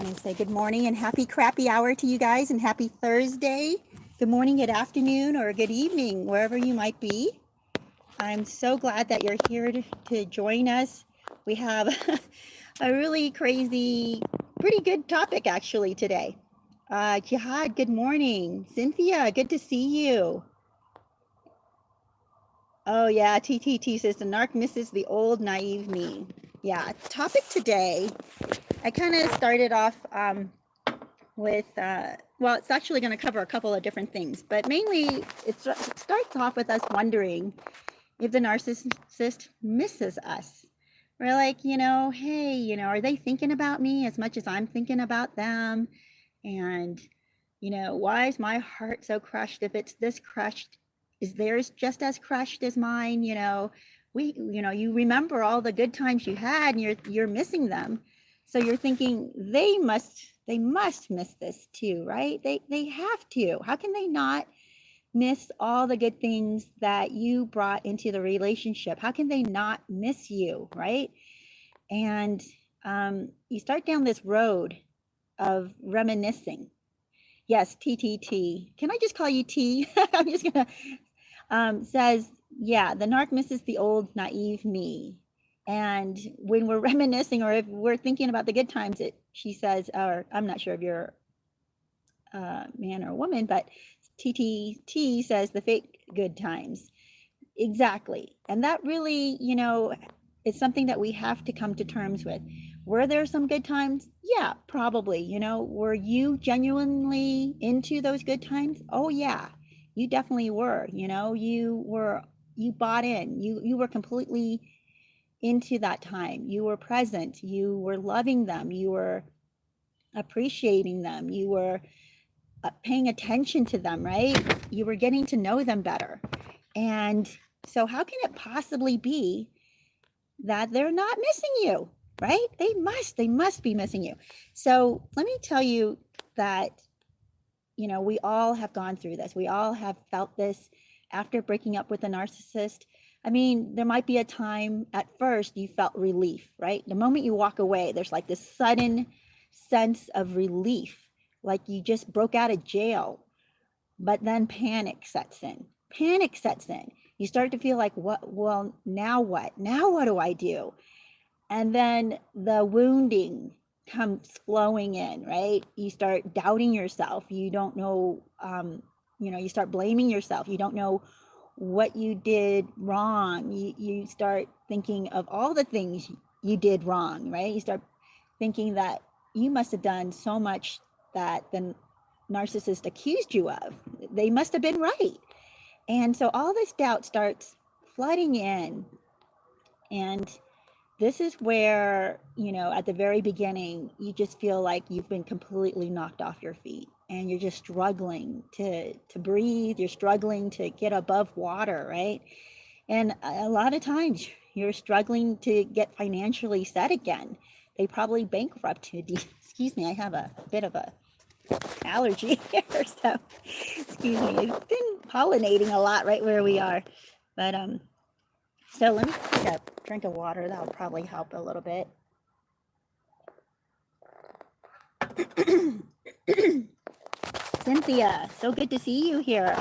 want to say good morning and happy crappy hour to you guys, and happy Thursday. Good morning, good afternoon, or good evening, wherever you might be. I'm so glad that you're here to join us. We have a really crazy, pretty good topic actually today. Jihad, good morning. Cynthia, good to see you. Oh yeah, TTT says the narc misses the old naive me. Yeah, topic today. I kind of started off with, well, it's actually going to cover a couple of different things, but mainly it starts off with us wondering if the narcissist misses us. We're like, hey, are they thinking about me as much as I'm thinking about them? And, why is my heart so crushed? If it's this crushed, is theirs just as crushed as mine? You remember all the good times you had, and you're missing them. So you're thinking they must miss this too, right? They have to. How can they not miss all the good things that you brought into the relationship? How can they not miss you, right? And you start down this road of reminiscing. Yes, TTT. Can I just call you T? I'm just gonna says, yeah, the narc misses the old naive me. And when we're reminiscing, or if we're thinking about the good times, she says, or I'm not sure if you're a man or a woman, but TTT says the fake good times. Exactly. And that really, is something that we have to come to terms with. Were there some good times? Yeah, probably. Were you genuinely into those good times? Oh yeah, you definitely were. You bought in. You were completely into that time. You were present. You were loving them. You were appreciating them. You were paying attention to them, right? You were getting to know them better. And so how can it possibly be that they're not missing you, right? They must be missing you. So let me tell you that, we all have gone through this. We all have felt this after breaking up with a narcissist. I mean, there might be a time at first you felt relief, right? The moment you walk away, there's like this sudden sense of relief, like you just broke out of jail. But then panic sets in. You start to feel like, what? Well, now what? Now what do I do? And then the wounding comes flowing in, right? You start doubting yourself. You don't know, you start blaming yourself. You don't know what you did wrong. You start thinking of all the things you did wrong, right? You start thinking that you must have done so much that the narcissist accused you of. They must have been right. And so all this doubt starts flooding in. And this is where, at the very beginning, you just feel like you've been completely knocked off your feet, and you're just struggling to breathe. You're struggling to get above water, right? And a lot of times you're struggling to get financially set again. They probably bankrupted you. Excuse me, I have a bit of a allergy here, so excuse me. It's been pollinating a lot right where we are, but so let me take a drink of water. That'll probably help a little bit. Cynthia, so good to see you here.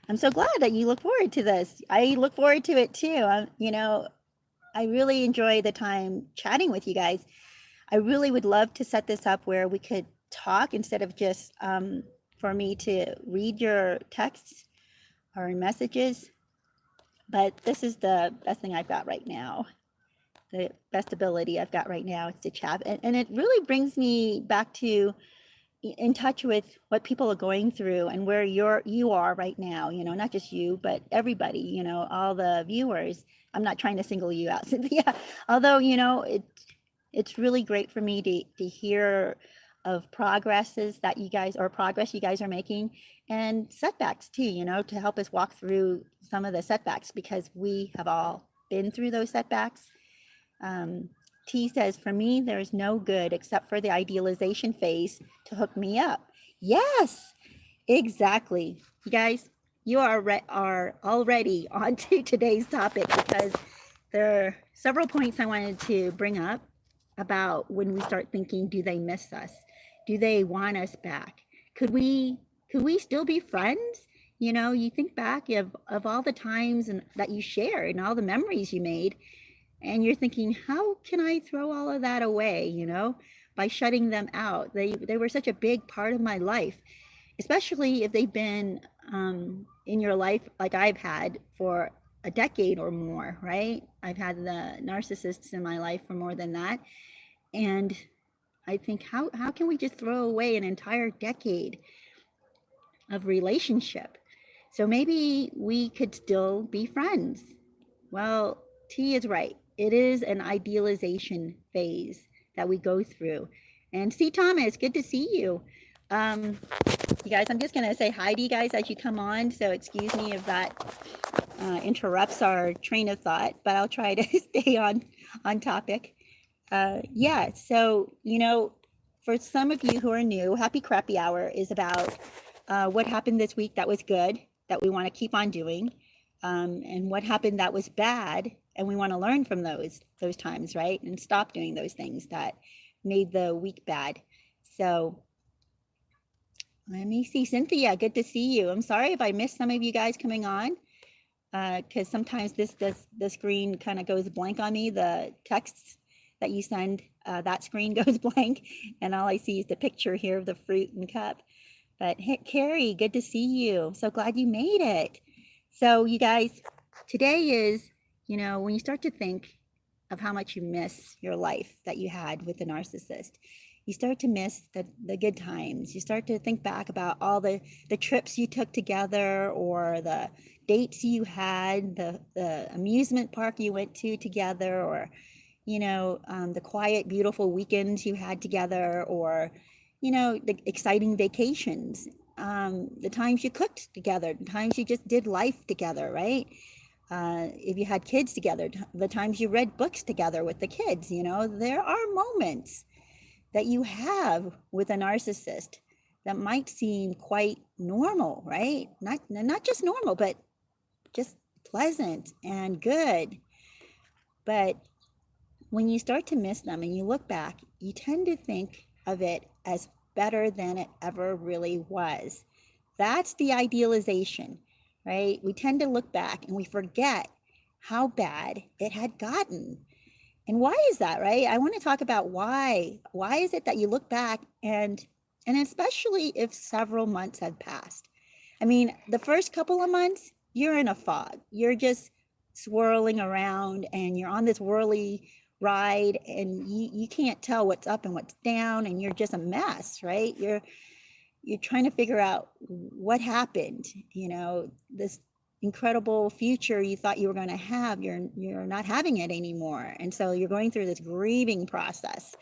I'm so glad that you look forward to this. I look forward to it too. I really enjoy the time chatting with you guys. I really would love to set this up where we could talk instead of just for me to read your texts or messages. But this is the best thing I've got right now. The best ability I've got right now is to chat. And it really brings me back to in touch with what people are going through and where you are right now, not just you, but everybody, all the viewers. I'm not trying to single you out, Cynthia, although, it's really great for me to hear of progress you guys are making, and setbacks too, to help us walk through some of the setbacks, because we have all been through those setbacks. T says, for me, there's no good except for the idealization phase to hook me up. Yes, exactly. You guys, you are already on to today's topic, because there are several points I wanted to bring up about when we start thinking, do they miss us? Do they want us back? Could we still be friends? You know, you think back of all the times and that you shared and all the memories you made, and you're thinking, how can I throw all of that away, you know, by shutting them out? They were such a big part of my life, especially if they've been in your life like I've had for a decade or more, right? I've had the narcissists in my life for more than that. And I think, how can we just throw away an entire decade of relationship? So maybe we could still be friends. Well, T is right. It is an idealization phase that we go through. And C. Thomas, good to see you. You guys, I'm just going to say hi to you guys as you come on. So excuse me if that interrupts our train of thought, but I'll try to stay on topic. Yeah, so, you know, for some of you who are new, Happy Crappy Hour is about what happened this week that was good, that we want to keep on doing, and what happened that was bad, and we want to learn from those times, right? And stop doing those things that made the week bad. So let me see. Cynthia, good to see you. I'm sorry if I missed some of you guys coming on, because sometimes the screen kind of goes blank on me. The texts that you send, that screen goes blank, and all I see is the picture here of the fruit and cup. But hey, Carrie, good to see you. So glad you made it. So you guys, today is, you know, when you start to think of how much you miss your life that you had with the narcissist, you start to miss the good times. You start to think back about all the trips you took together, or the dates you had, the amusement park you went to together, or, you know, the quiet, beautiful weekends you had together, or, you know, the exciting vacations, the times you cooked together, the times you just did life together, right? If you had kids together, the times you read books together with the kids, you know, there are moments that you have with a narcissist that might seem quite normal, right? Not just normal, but just pleasant and good. But when you start to miss them and you look back, you tend to think of it as better than it ever really was. That's the idealization, right? We tend to look back and we forget how bad it had gotten. And why is that, right? I want to talk about why. Why is it that you look back and especially if several months had passed? I mean, the first couple of months, you're in a fog. You're just swirling around and you're on this whirly ride, and you can't tell what's up and what's down, and you're just a mess, right? You're trying to figure out what happened, you know, this incredible future you thought you were going to have, you're not having it anymore. And so you're going through this grieving process.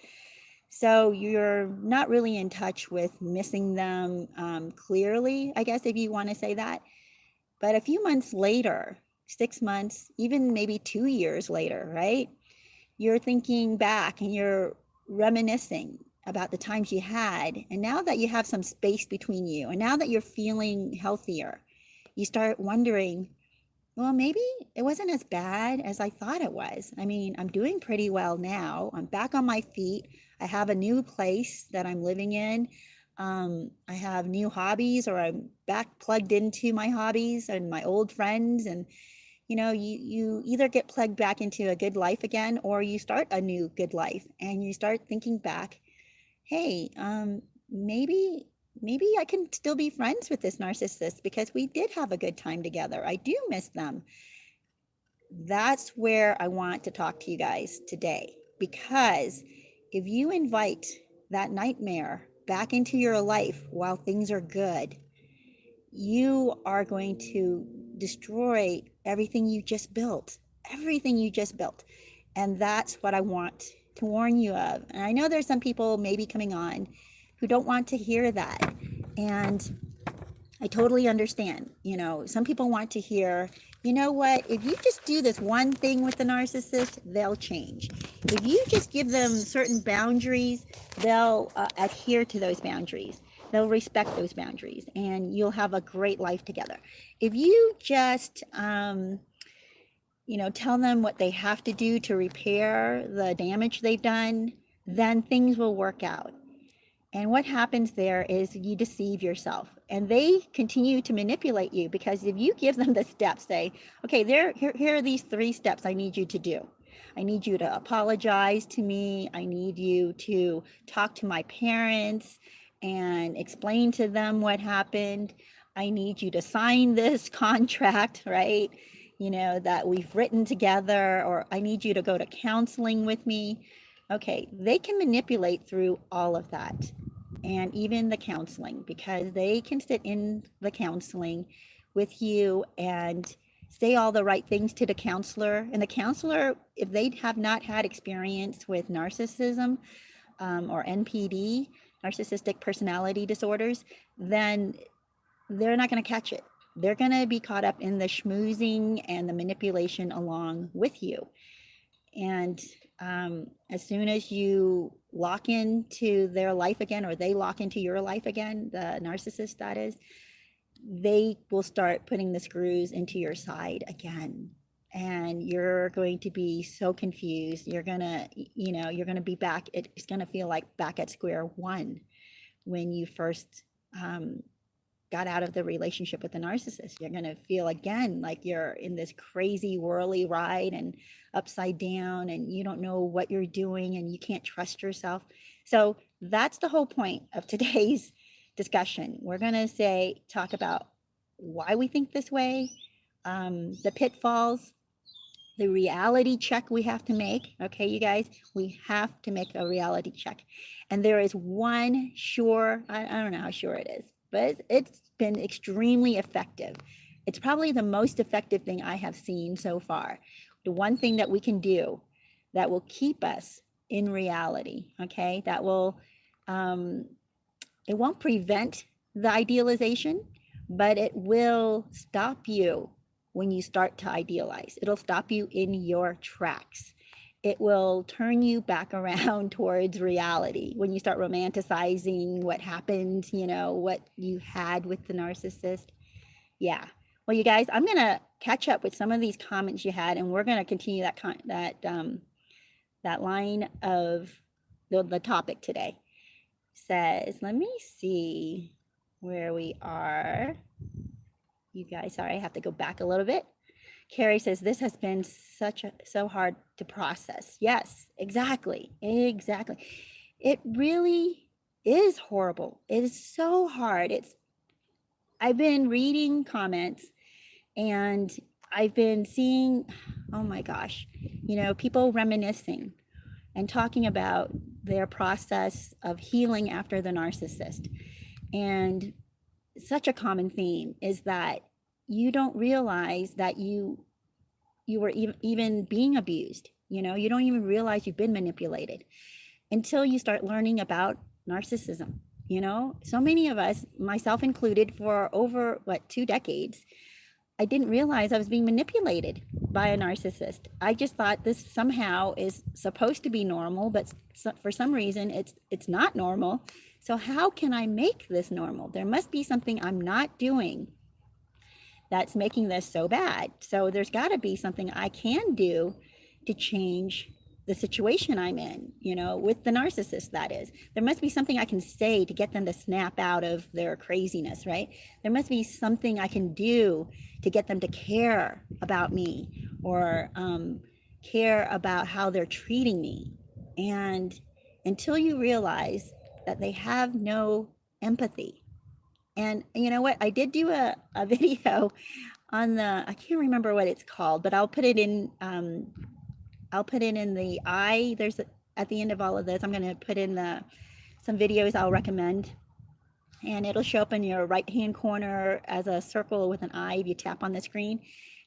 So you're not really in touch with missing them clearly, I guess, if you want to say that. But a few months later, 6 months, even maybe 2 years later, right? You're thinking back and you're reminiscing about the times you had. And now that you have some space between you, and now that you're feeling healthier, you start wondering, well, maybe it wasn't as bad as I thought it was. I mean, I'm doing pretty well now. I'm back on my feet. I have a new place that I'm living in. I have new hobbies, or I'm back plugged into my hobbies and my old friends. And, you know, you either get plugged back into a good life again, or you start a new good life and you start thinking back, hey, maybe I can still be friends with this narcissist because we did have a good time together. I do miss them. That's where I want to talk to you guys today, because if you invite that nightmare back into your life while things are good, you are going to destroy everything you just built, And that's what I want to warn you of. And I know there's some people maybe coming on who don't want to hear that. And I totally understand. You know, some people want to hear, you know what, if you just do this one thing with the narcissist, they'll change. If you just give them certain boundaries, they'll adhere to those boundaries. They'll respect those boundaries, and you'll have a great life together. If you just, you know, tell them what they have to do to repair the damage they've done, then things will work out. And what happens there is you deceive yourself, and they continue to manipulate you, because if you give them the steps, say, okay, here are these 3 steps I need you to do. I need you to apologize to me. I need you to talk to my parents and explain to them what happened. I need you to sign this contract, right? You know, that we've written together, or I need you to go to counseling with me. Okay, they can manipulate through all of that, and even the counseling, because they can sit in the counseling with you and say all the right things to the counselor. And the counselor, if they have not had experience with narcissism, or NPD, narcissistic personality disorders, then they're not going to catch it. They're going to be caught up in the schmoozing and the manipulation along with you. And as soon as you lock into their life again, or they lock into your life again, the narcissist that is, they will start putting the screws into your side again. And you're going to be so confused. You're going to be back. It's going to feel like back at square one when you first got out of the relationship with the narcissist. You're going to feel again like you're in this crazy whirly ride and upside down, and you don't know what you're doing, and you can't trust yourself. So that's the whole point of today's discussion. We're going to talk about why we think this way, the pitfalls, the reality check we have to make. Okay, you guys, we have to make a reality check. And there is one sure, I don't know how sure it is, but it's been extremely effective. It's probably the most effective thing I have seen so far. The one thing that we can do that will keep us in reality, okay, that will, it won't prevent the idealization, but it will stop you when you start to idealize. It'll stop you in your tracks. It will turn you back around towards reality when you start romanticizing what happened, what you had with the narcissist. Yeah. Well, you guys, I'm going to catch up with some of these comments you had, and we're going to continue that line of the topic today. Says, let me see where we are. You guys, sorry, I have to go back a little bit. Carrie says, this has been so hard to process. Yes, exactly. It really is horrible. It is so hard. I've been reading comments, and I've been seeing, oh my gosh, people reminiscing and talking about their process of healing after the narcissist. And such a common theme is that you don't realize that you were even being abused. You don't even realize you've been manipulated until you start learning about narcissism. So many of us, myself included, for over 2 decades, I didn't realize I was being manipulated by a narcissist. I just thought this somehow is supposed to be normal, but for some reason it's not normal. So how can I make this normal? There must be something I'm not doing that's making this so bad. So there's got to be something I can do to change the situation I'm in, with the narcissist, that is. There must be something I can say to get them to snap out of their craziness, right? There must be something I can do to get them to care about me, or care about how they're treating me. And until you realize that they have no empathy. And you know what? I did do a video on I can't remember what it's called, but I'll put it in the at the end of all of this, I'm going to put in some videos I'll recommend, and it'll show up in your right hand corner as a circle with an eye if you tap on the screen.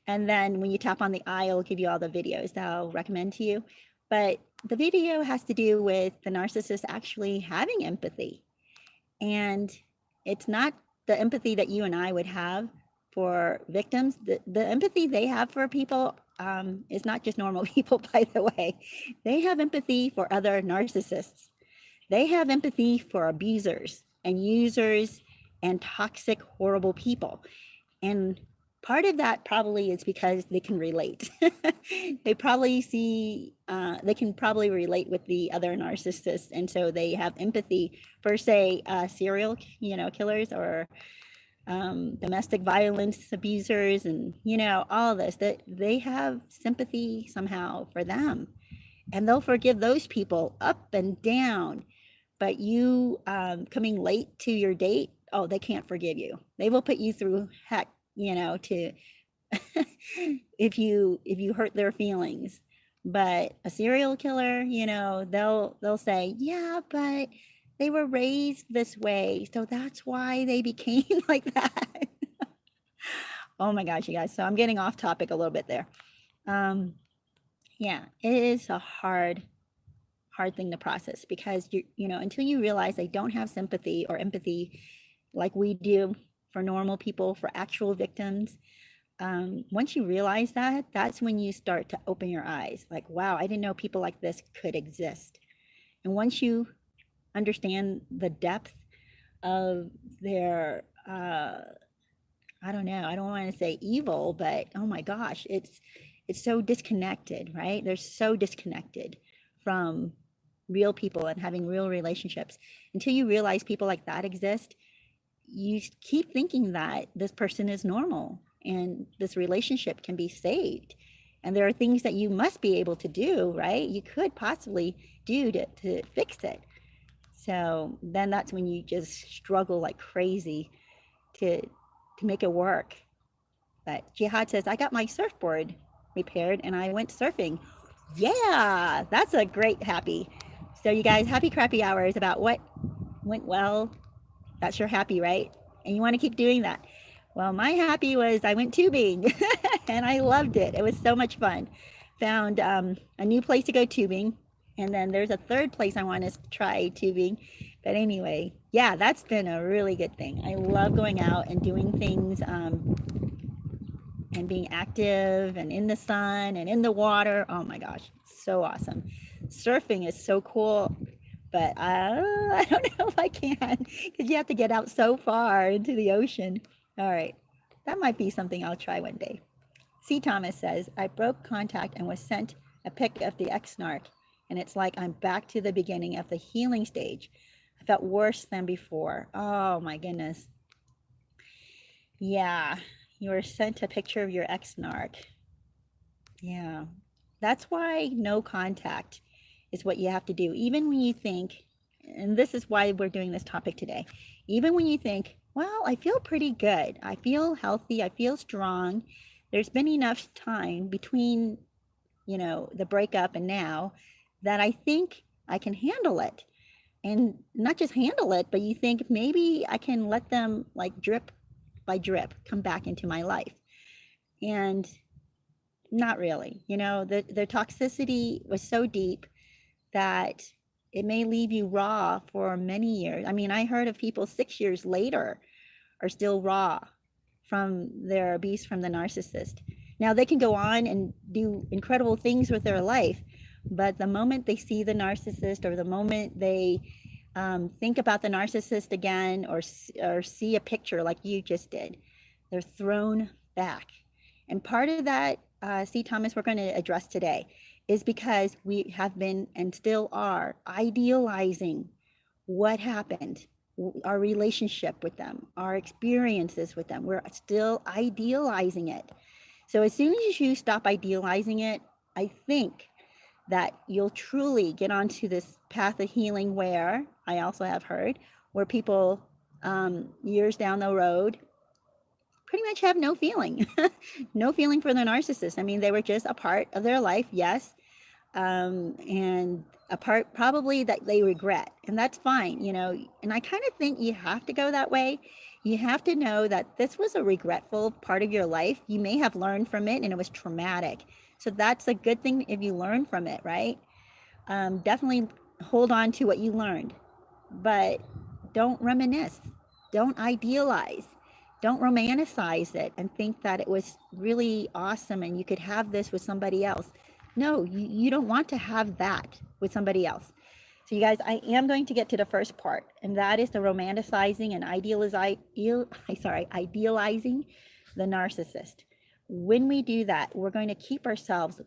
And then when you tap on the eye, it'll give you all the videos that I'll recommend to you. But the video has to do with the narcissist actually having empathy. And it's not the empathy that you and I would have for victims. The empathy they have for people is not just normal people, by the way. They have empathy for other narcissists. They have empathy for abusers and users and toxic, horrible people. And part of that probably is because they can relate. They probably see, they can probably relate with the other narcissists, and so they have empathy for, say, serial, killers, or domestic violence abusers, and all this, that they have sympathy somehow for them, and they'll forgive those people up and down. But you coming late to your date, oh, they can't forgive you. They will put you through heck, to if you hurt their feelings. But a serial killer, they'll say, yeah, but they were raised this way, so that's why they became like that. Oh my gosh, you guys. So I'm getting off topic a little bit there. Yeah, it is a hard thing to process, because until you realize they don't have sympathy or empathy like we do for normal people, for actual victims. Once you realize that, that's when you start to open your eyes, like, wow, I didn't know people like this could exist. And once you understand the depth of their I don't know, I don't want to say evil, but oh my gosh, it's so disconnected, right? They're so disconnected from real people and having real relationships. Until you realize people like that exist, you keep thinking that this person is normal and this relationship can be saved. And there are things that you must be able to do, right? You could possibly do to fix it. So then that's when you just struggle like crazy to make it work. But Jihad says, I got my surfboard repaired and I went surfing. Yeah, that's a great happy. So you guys, happy crappy hours about what went well. That's your happy, right? And you want to keep doing that. Well, my happy was I went tubing and I loved it. It was so much fun. Found a new place to go tubing. And then there's a third place I want to try tubing. But anyway, yeah, that's been a really good thing. I love going out and doing things and being active and in the sun and in the water. Oh my gosh, so awesome. Surfing is so cool, but I don't know if I can, because you have to get out so far into the ocean. All right, that might be something I'll try one day. C. Thomas says, I broke contact and was sent a pic of the ex-narc, and it's like I'm back to the beginning of the healing stage. I felt worse than before. Oh my goodness. Yeah, you were sent a picture of your ex-narc. Yeah, that's why no contact is what you have to do. Even when you think, and this is why we're doing this topic today, even when you think, well, I feel pretty good, I feel healthy, I feel strong, there's been enough time between, the breakup and now, that I think I can handle it. And not just handle it, but you think maybe I can let them, like, drip by drip come back into my life. And not really. The toxicity was so deep that it may leave you raw for many years. I mean, I heard of people 6 years later are still raw from their abuse from the narcissist. Now, they can go on and do incredible things with their life, but the moment they see the narcissist, or the moment they think about the narcissist again, or see a picture like you just did, they're thrown back. And part of that, C. Thomas, we're going to address today, is because we have been and still are idealizing what happened, our relationship with them, our experiences with them. We're still idealizing it. So as soon as you stop idealizing it, I think that you'll truly get onto this path of healing, where I also have heard where people years down the road pretty much have no feeling, no feeling for the narcissist. I mean, they were just a part of their life, yes, and a part probably that they regret, and that's fine, and I kind of think you have to go that way. You have to know that this was a regretful part of your life. You may have learned from it and it was traumatic. So that's a good thing if you learn from it, right? Definitely hold on to what you learned, but don't reminisce, don't idealize, don't romanticize it and think that it was really awesome and you could have this with somebody else. No, you don't want to have that with somebody else. So you guys, I am going to get to the first part, and that is the romanticizing and idealizing the narcissist. When we do that, we're going to keep ourselves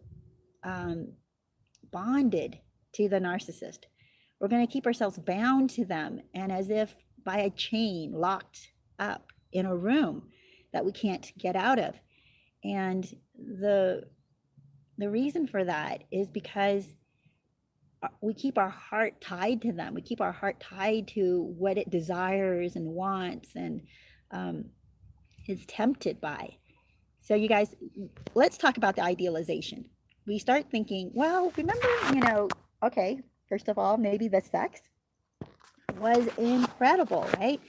bonded to the narcissist. We're going to keep ourselves bound to them, and as if by a chain, locked up in a room that we can't get out of. And the reason for that is because we keep our heart tied to them. We keep our heart tied to what it desires and wants and is tempted by. So you guys, let's talk about the idealization. We start thinking, well, remember, okay, first of all, maybe the sex was incredible, right?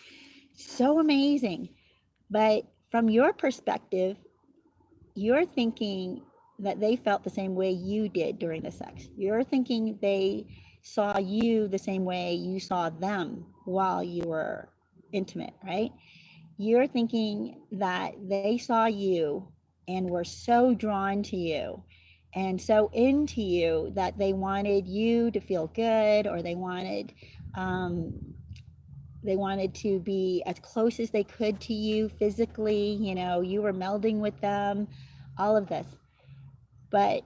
So amazing. But from your perspective, you're thinking that they felt the same way you did during the sex. You're thinking they saw you the same way you saw them while you were intimate, right? You're thinking that they saw you and were so drawn to you and so into you that they wanted you to feel good, or they wanted to be as close as they could to you physically. You were melding with them, all of this. But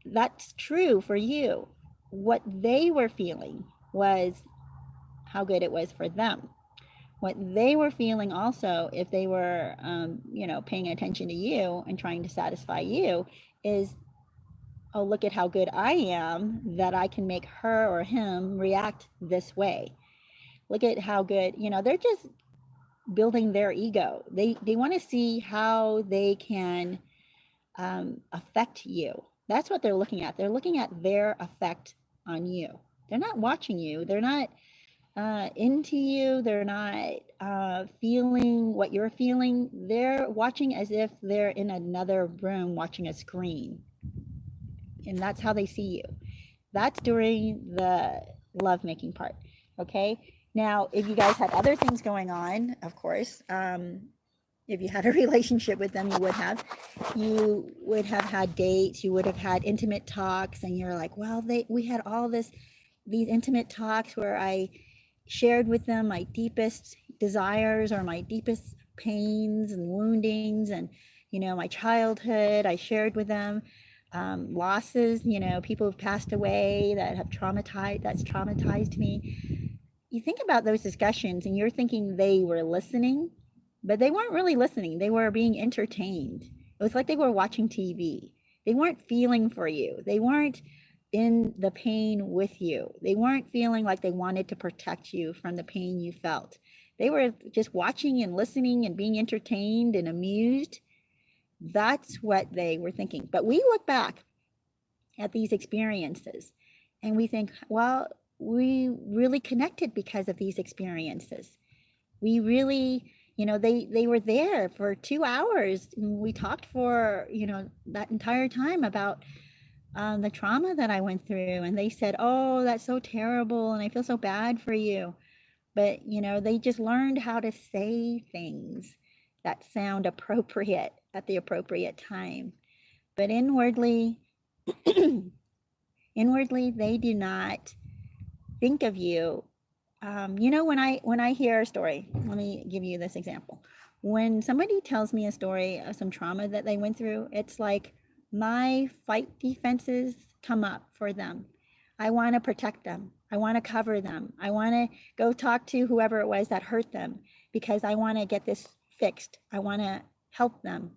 that's true for you. What they were feeling was how good it was for them. What they were feeling also, if they were, paying attention to you and trying to satisfy you, is, oh, look at how good I am that I can make her or him react this way. Look at how good, they're just building their ego. They want to see how they can affect you. That's what they're looking at. They're looking at their effect on you. They're not watching you. They're not into you. They're not feeling what you're feeling. They're watching as if they're in another room watching a screen. And that's how they see you. That's during the lovemaking part. Okay. Now, if you guys had other things going on, of course, if you had a relationship with them, you would have had dates, you would have had intimate talks, and you're like, well, we had all these intimate talks where I shared with them my deepest desires or my deepest pains and woundings and, my childhood. I shared with them losses, people who've passed away that's traumatized me. You think about those discussions and you're thinking they were listening, but they weren't really listening. They were being entertained. It was like they were watching TV. They weren't feeling for you. They weren't in the pain with you. They weren't feeling like they wanted to protect you from the pain you felt. They were just watching and listening and being entertained and amused. That's what they were thinking. But we look back at these experiences and we think, well, we really connected because of these experiences. We really, they were there for 2 hours. We talked for, that entire time about the trauma that I went through. And they said, oh, that's so terrible. And I feel so bad for you. But, they just learned how to say things that sound appropriate at the appropriate time. But inwardly, they do not think of you. When I hear a story, let me give you this example. When somebody tells me a story of some trauma that they went through, it's like my fight defenses come up for them. I want to protect them. I want to cover them. I want to go talk to whoever it was that hurt them because I want to get this fixed. I want to help them.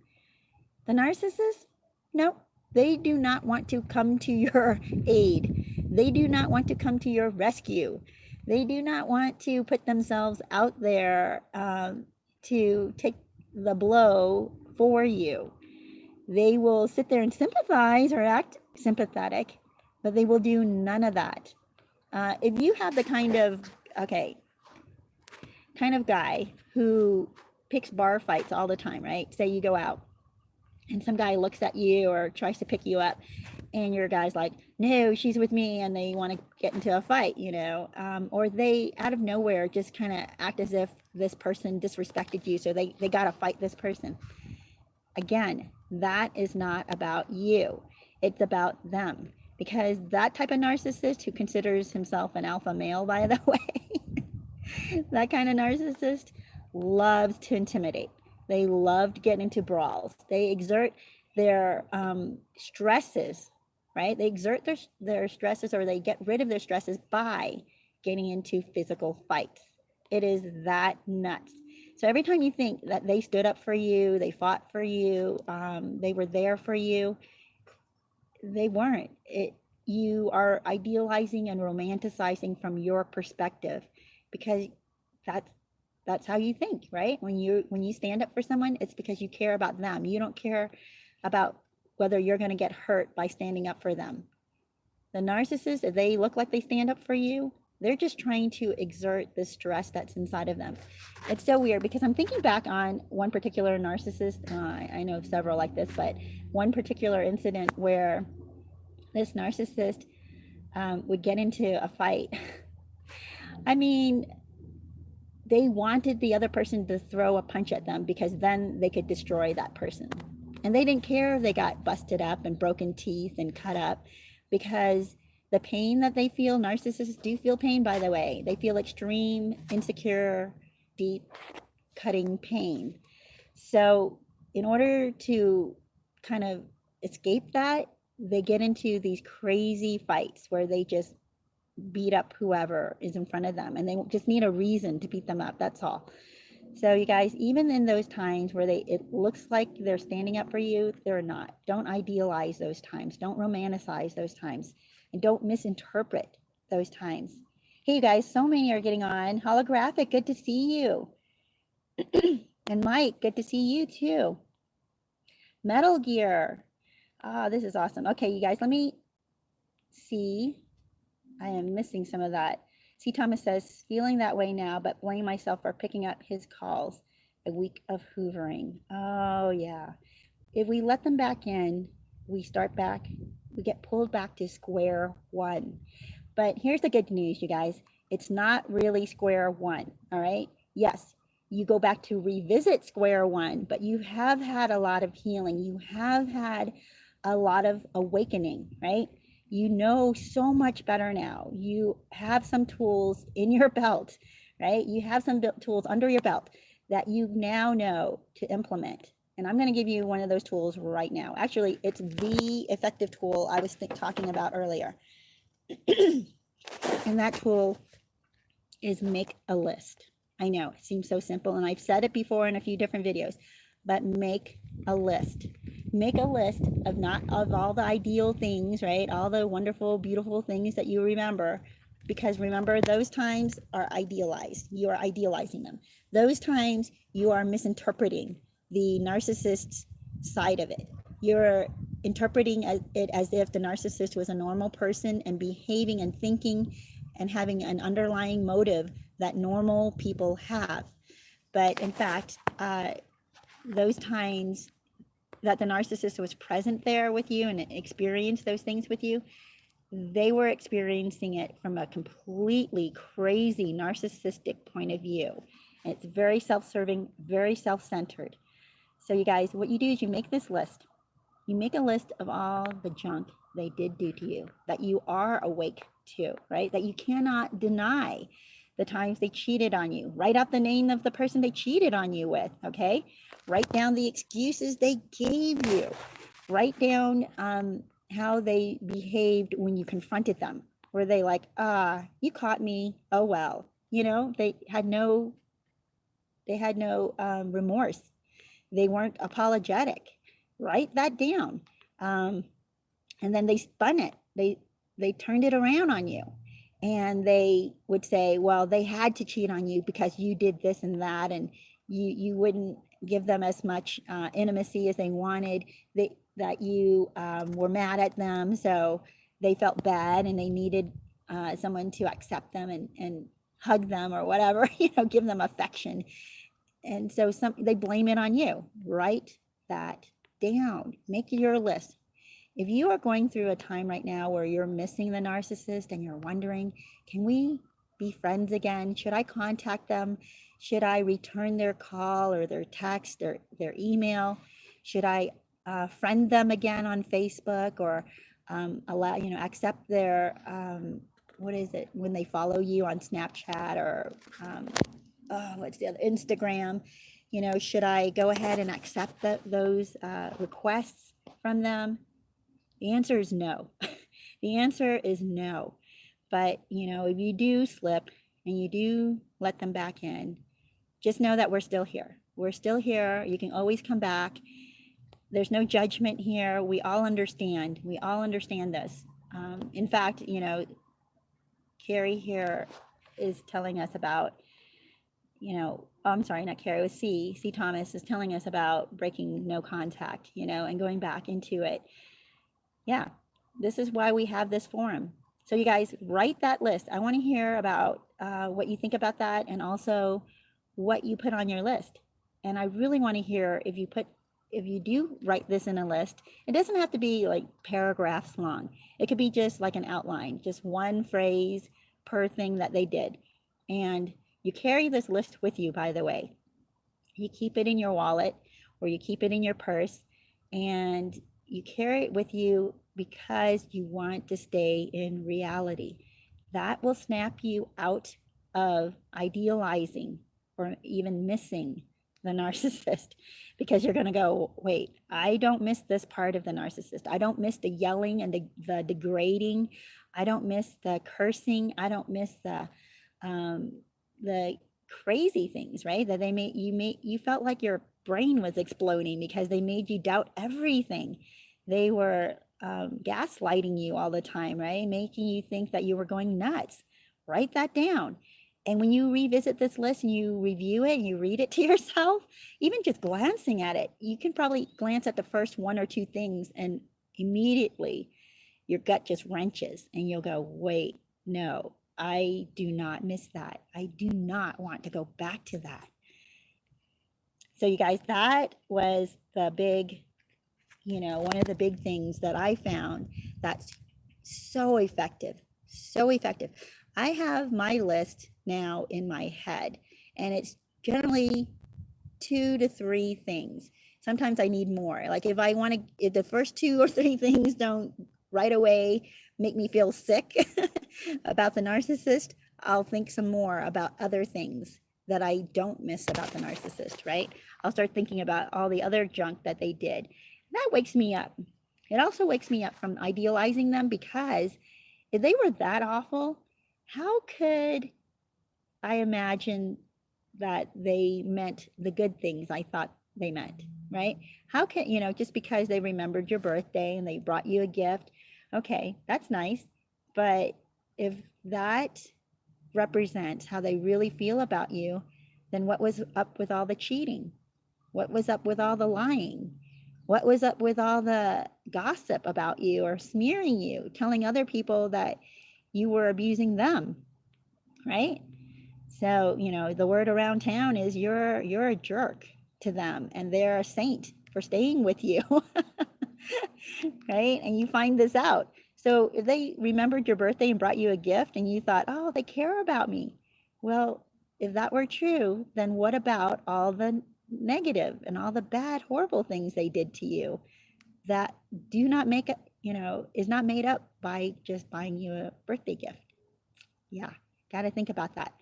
The narcissist, no, they do not want to come to your aid. They do not want to come to your rescue. They do not want to put themselves out there to take the blow for you. They will sit there and sympathize or act sympathetic, but they will do none of that. If you have the kind of guy who picks bar fights all the time, right? Say you go out and some guy looks at you or tries to pick you up and your guy's like, no, she's with me, and they want to get into a fight, or they out of nowhere just kind of act as if this person disrespected you, so they got to fight this person. Again, that is not about you. It's about them, because that type of narcissist who considers himself an alpha male, by the way, that kind of narcissist loves to intimidate. They loved getting into brawls. They exert their stresses, right? They exert their stresses, or they get rid of their stresses by getting into physical fights. It is that nuts. So every time you think that they stood up for you, they fought for you, they were there for you, they weren't. You are idealizing and romanticizing from your perspective, because that's how you think, right? When you stand up for someone, it's because you care about them. You don't care about whether you're going to get hurt by standing up for them. The narcissist, if they look like they stand up for you, they're just trying to exert the stress that's inside of them. It's so weird, because I'm thinking back on one particular narcissist. I know of several like this, but one particular incident where this narcissist would get into a fight. I mean, they wanted the other person to throw a punch at them, because then they could destroy that person. And they didn't care if they got busted up and broken teeth and cut up, because the pain that they feel, narcissists do feel pain, by the way. They feel extreme, insecure, deep, cutting pain. So in order to kind of escape that, they get into these crazy fights where they just beat up whoever is in front of them, and they just need a reason to beat them up. That's all. So you guys, even in those times where it looks like they're standing up for you, they're not. Don't idealize those times. Don't romanticize those times, and don't misinterpret those times. Hey, you guys, so many are getting on. Holographic, good to see you. And Mike, good to see you too. Metal Gear. This is awesome. Okay, you guys, let me see. I am missing some of that. C. Thomas says, feeling that way now, but blame myself for picking up his calls. A week of hoovering. Oh, yeah. If we let them back in, we get pulled back to square one. But here's the good news, you guys. It's not really square one, all right? Yes, you go back to revisit square one, but you have had a lot of healing. You have had a lot of awakening, right? You know so much better now. You have some tools in your belt, right? You have some tools under your belt that you now know to implement. And I'm going to give you one of those tools right now. Actually, it's the effective tool I was talking about earlier. And that tool is make a list. I know it seems so simple, and I've said it before in a few different videos, but make a list. Make a list of all the ideal things, right? All the wonderful, beautiful things that you remember, because remember, those times are idealized. You are idealizing them. Those times you are misinterpreting the narcissist's side of it. You're interpreting it as if the narcissist was a normal person and behaving and thinking and having an underlying motive that normal people have. But in fact, those times that the narcissist was present there with you and experienced those things with you, they were experiencing it from a completely crazy narcissistic point of view. And it's very self-serving, very self-centered. So you guys, what you do is you make this list. You make a list of all the junk they did do to you, that you are awake to, right? That you cannot deny. The times they cheated on you. Write out the name of the person they cheated on you with, okay? Write down the excuses they gave you. Write down how they behaved when you confronted them. Were they like, you caught me, oh well. You know, they had no remorse. They weren't apologetic. Write that down. And then they spun it. They turned it around on you. And they would say, well, they had to cheat on you because you did this and that, and you wouldn't give them as much intimacy as they wanted, that you were mad at them, so they felt bad and they needed someone to accept them and hug them or whatever, give them affection. And so they blame it on you. Write that down. Make your list. If you are going through a time right now where you're missing the narcissist and you're wondering, can we be friends again? Should I contact them? Should I return their call or their text or their email? Should I friend them again on Facebook, or accept their, what is it, when they follow you on Snapchat or what's the other, Instagram? You know, should I go ahead and accept those requests from them? The answer is no. The answer is no. But, you know, if you do slip and you do let them back in, just know that we're still here. We're still here. You can always come back. There's no judgment here. We all understand. We all understand this. In fact, you know, Carrie here is telling us about, you know, oh, I'm sorry, not Carrie, it was C Thomas is telling us about breaking no contact, you know, and going back into it. Yeah, this is why we have this forum. So you guys write that list. I want to hear about what you think about that, and also what you put on your list. And I really want to hear if you do write this in a list. It doesn't have to be like paragraphs long. It could be just like an outline, just one phrase per thing that they did. And you carry this list with you, by the way. You keep it in your wallet or you keep it in your purse, and you carry it with you because you want to stay in reality. That will snap you out of idealizing or even missing the narcissist, because you're going to go, wait, I don't miss this part of the narcissist. I don't miss the yelling and the degrading. I don't miss the cursing. I don't miss the crazy things, right? That you felt like your brain was exploding because they made you doubt everything. They were gaslighting you all the time, right? Making you think that you were going nuts. Write that down. And when you revisit this list and you review it and you read it to yourself, even just glancing at it, you can probably glance at the first one or two things and immediately your gut just wrenches and you'll go, wait, no, I do not miss that. I do not want to go back to that. So you guys, that was the big, you know, one of the big things that I found that's so effective, so effective. I have my list now in my head, and it's generally 2 to 3 things. Sometimes I need more. Like if the first 2 or 3 things don't right away make me feel sick about the narcissist, I'll think some more about other things that I don't miss about the narcissist, right? I'll start thinking about all the other junk that they did. That wakes me up. It also wakes me up from idealizing them, because if they were that awful, how could I imagine that they meant the good things I thought they meant, right? How can, you know, just because they remembered your birthday and they brought you a gift, okay, that's nice. But if that represents how they really feel about you, then what was up with all the cheating? What was up with all the lying? What was up with all the gossip about you or smearing you, telling other people that you were abusing them, right? So, you know, the word around town is you're a jerk to them and they're a saint for staying with you, right? And you find this out. So if they remembered your birthday and brought you a gift and you thought, oh, they care about me. Well, if that were true, then what about all the negative and all the bad, horrible things they did to you that do not make it, you know, is not made up by just buying you a birthday gift? Yeah, got to think about that.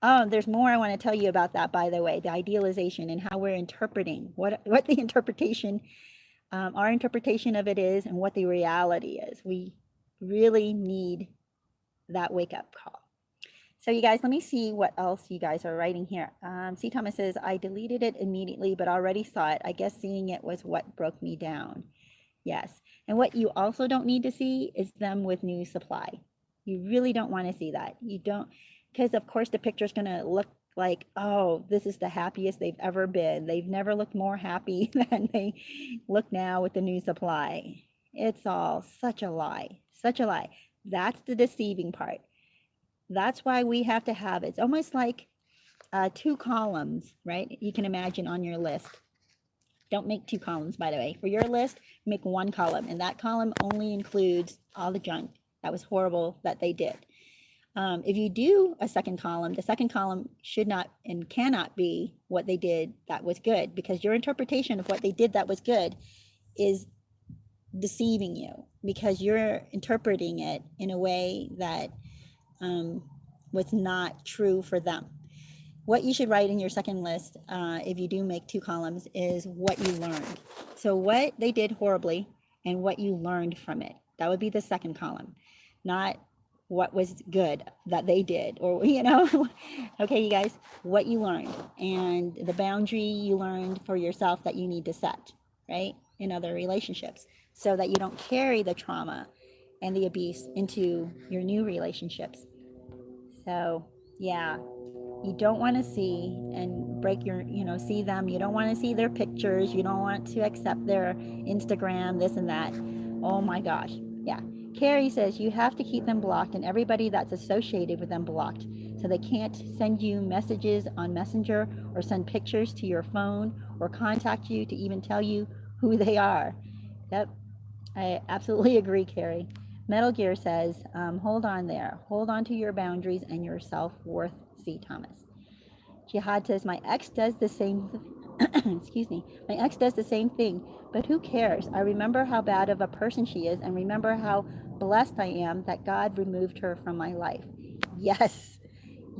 Oh, there's more I want to tell you about that, by the way, the idealization and how we're interpreting what the interpretation, our interpretation of it is, and what the reality is. We really need that wake up call. So you guys, let me see what else you guys are writing here. C. Thomas says, I deleted it immediately, but already saw it. I guess seeing it was what broke me down. Yes. And what you also don't need to see is them with new supply. You really don't want to see that. You don't, because of course the picture's going to look like, oh, this is the happiest they've ever been. They've never looked more happy than they look now with the new supply. It's all such a lie, such a lie. That's the deceiving part. That's why we have to have, it's almost like 2 columns, right? You can imagine on your list. Don't make 2 columns, by the way. For your list, make 1 column, and that column only includes all the junk that was horrible that they did. If you do a second column, the second column should not and cannot be what they did that was good, because your interpretation of what they did that was good is deceiving you, because you're interpreting it in a way that was not true for them. what you should write in your second list, if you do make 2 columns, is what you learned. So what they did horribly and what you learned from it. That would be the second column, not what was good that they did, or, you know, okay, you guys, what you learned and the boundary you learned for yourself that you need to set, right, in other relationships, so that you don't carry the trauma and the abuse into your new relationships. So, yeah, you don't want to see and break your, see them. You don't want to see their pictures. You don't want to accept their Instagram, this and that. Oh my gosh. Yeah. Carrie says you have to keep them blocked and everybody that's associated with them blocked, so they can't send you messages on Messenger or send pictures to your phone or contact you to even tell you who they are. Yep. I absolutely agree, Carrie. Metal Gear says, hold on there. Hold on to your boundaries and your self-worth, C. Thomas. Jihad says, my ex does the same, excuse me, my ex does the same thing, but who cares? I remember how bad of a person she is and remember how blessed I am that God removed her from my life. Yes,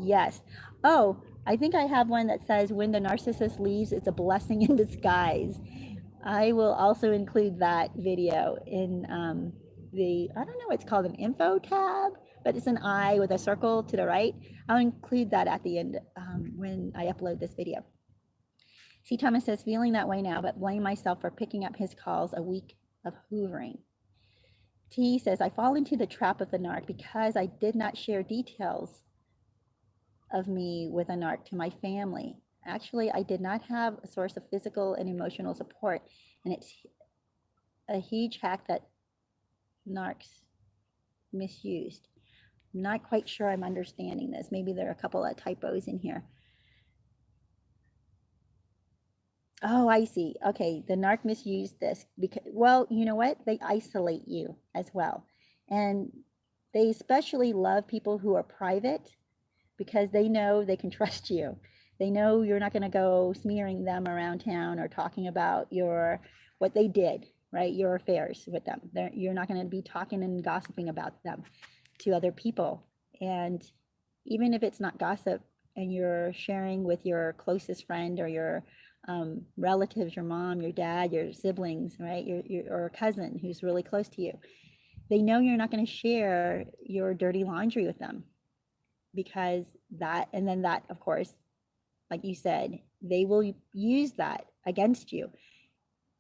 yes. Oh, I think I have one that says, when the narcissist leaves, it's a blessing in disguise. I will also include that video in I don't know, it's called an info tab, but it's an eye with a circle to the right. I'll include that at the end when I upload this video. C. Thomas says, feeling that way now, but blame myself for picking up his calls a week of hoovering. T says, I fall into the trap of the narc because I did not share details of me with a narc to my family. Actually, I did not have a source of physical and emotional support, and it's a huge hack that narcs misused. I'm not quite sure I'm understanding this. Maybe there are a couple of typos in here. Oh, I see. Okay, the narc misused this because, well, you know what? They isolate you as well. And they especially love people who are private because they know they can trust you. They know you're not going to go smearing them around town or talking about what they did, right? Your affairs with them. You're not going to be talking and gossiping about them to other people. And even if it's not gossip and you're sharing with your closest friend or your relatives, your mom, your dad, your siblings, right? Or a cousin who's really close to you, they know you're not going to share your dirty laundry with them, because that, and then that, of course, like you said, they will use that against you,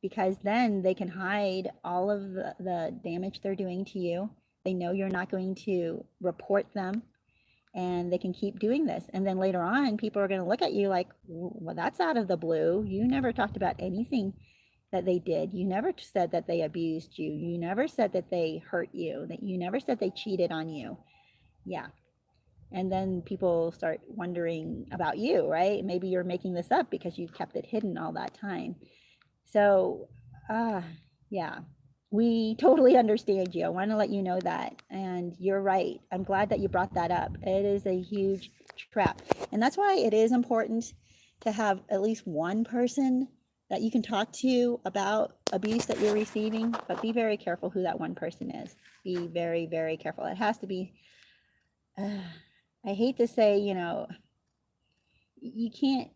because then they can hide all of the damage they're doing to you. They know you're not going to report them, and they can keep doing this. And then later on, people are going to look at you like, well, that's out of the blue. You never talked about anything that they did. You never said that they abused you. You never said that they hurt you, that you never said they cheated on you. Yeah. And then people start wondering about you, right? Maybe you're making this up because you kept it hidden all that time. So, yeah, we totally understand you. I want to let you know that. And you're right. I'm glad that you brought that up. It is a huge trap. And that's why it is important to have at least one person that you can talk to about abuse that you're receiving, but be very careful who that one person is. Be very, very careful. It has to be, I hate to say, you can't,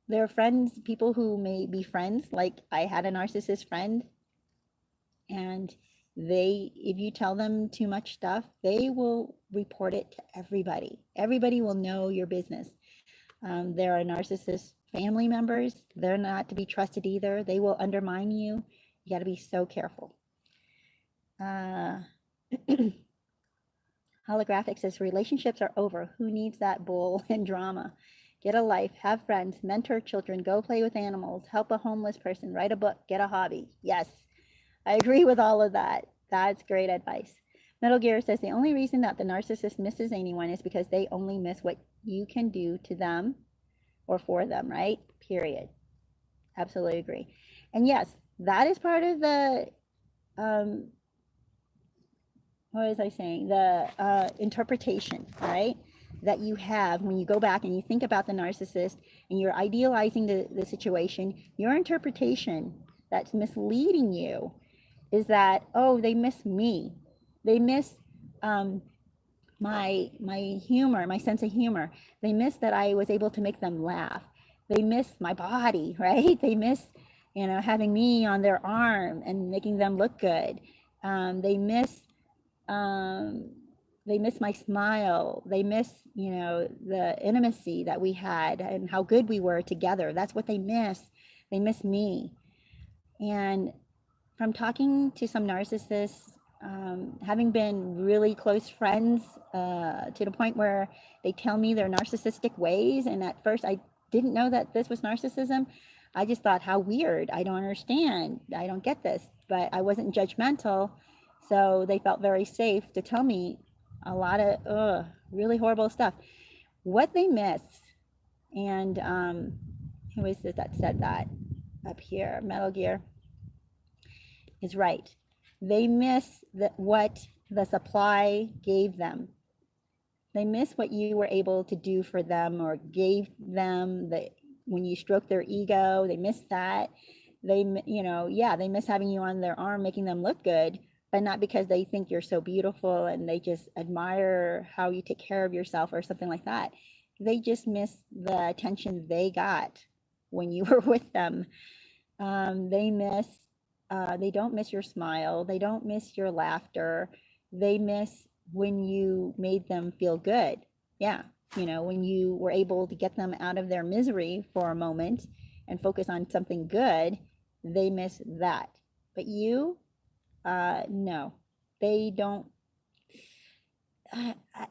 there are friends, people who may be friends, like I had a narcissist friend, and if you tell them too much stuff, they will report it to everybody. Everybody will know your business. There are narcissist family members. They're not to be trusted either. They will undermine you. You got to be so careful. Holographic says, relationships are over. Who needs that bull and drama? Get a life, have friends, mentor children, go play with animals, help a homeless person, write a book, get a hobby. Yes, I agree with all of that. That's great advice. Metal Gear says, the only reason that the narcissist misses anyone is because they only miss what you can do to them or for them, right? Period. Absolutely agree. And yes, that is part of the, what was I saying? The interpretation, right? That you have when you go back and you think about the narcissist and you're idealizing the situation. Your interpretation that's misleading you is that, oh, they miss me. They miss my humor, my sense of humor. They miss that I was able to make them laugh. They miss my body, right? They miss, having me on their arm and making them look good. They miss um, they miss my smile. They miss, the intimacy that we had and how good we were together. That's what they miss. They miss me. And from talking to some narcissists, having been really close friends to the point where they tell me their narcissistic ways. And at first, I didn't know that this was narcissism. I just thought, how weird. I don't understand. I don't get this. But I wasn't judgmental. So they felt very safe to tell me a lot of really horrible stuff. What they miss, and who is it that said that up here? Metal Gear is right. They miss what the supply gave them. They miss what you were able to do for them or gave them when you stroked their ego. They miss that. They miss having you on their arm, making them look good, but not because they think you're so beautiful and they just admire how you take care of yourself or something like that. They just miss the attention they got when you were with them. They don't miss your smile. They don't miss your laughter. They miss when you made them feel good. Yeah. When you were able to get them out of their misery for a moment and focus on something good, they miss that. But you, no, they don't.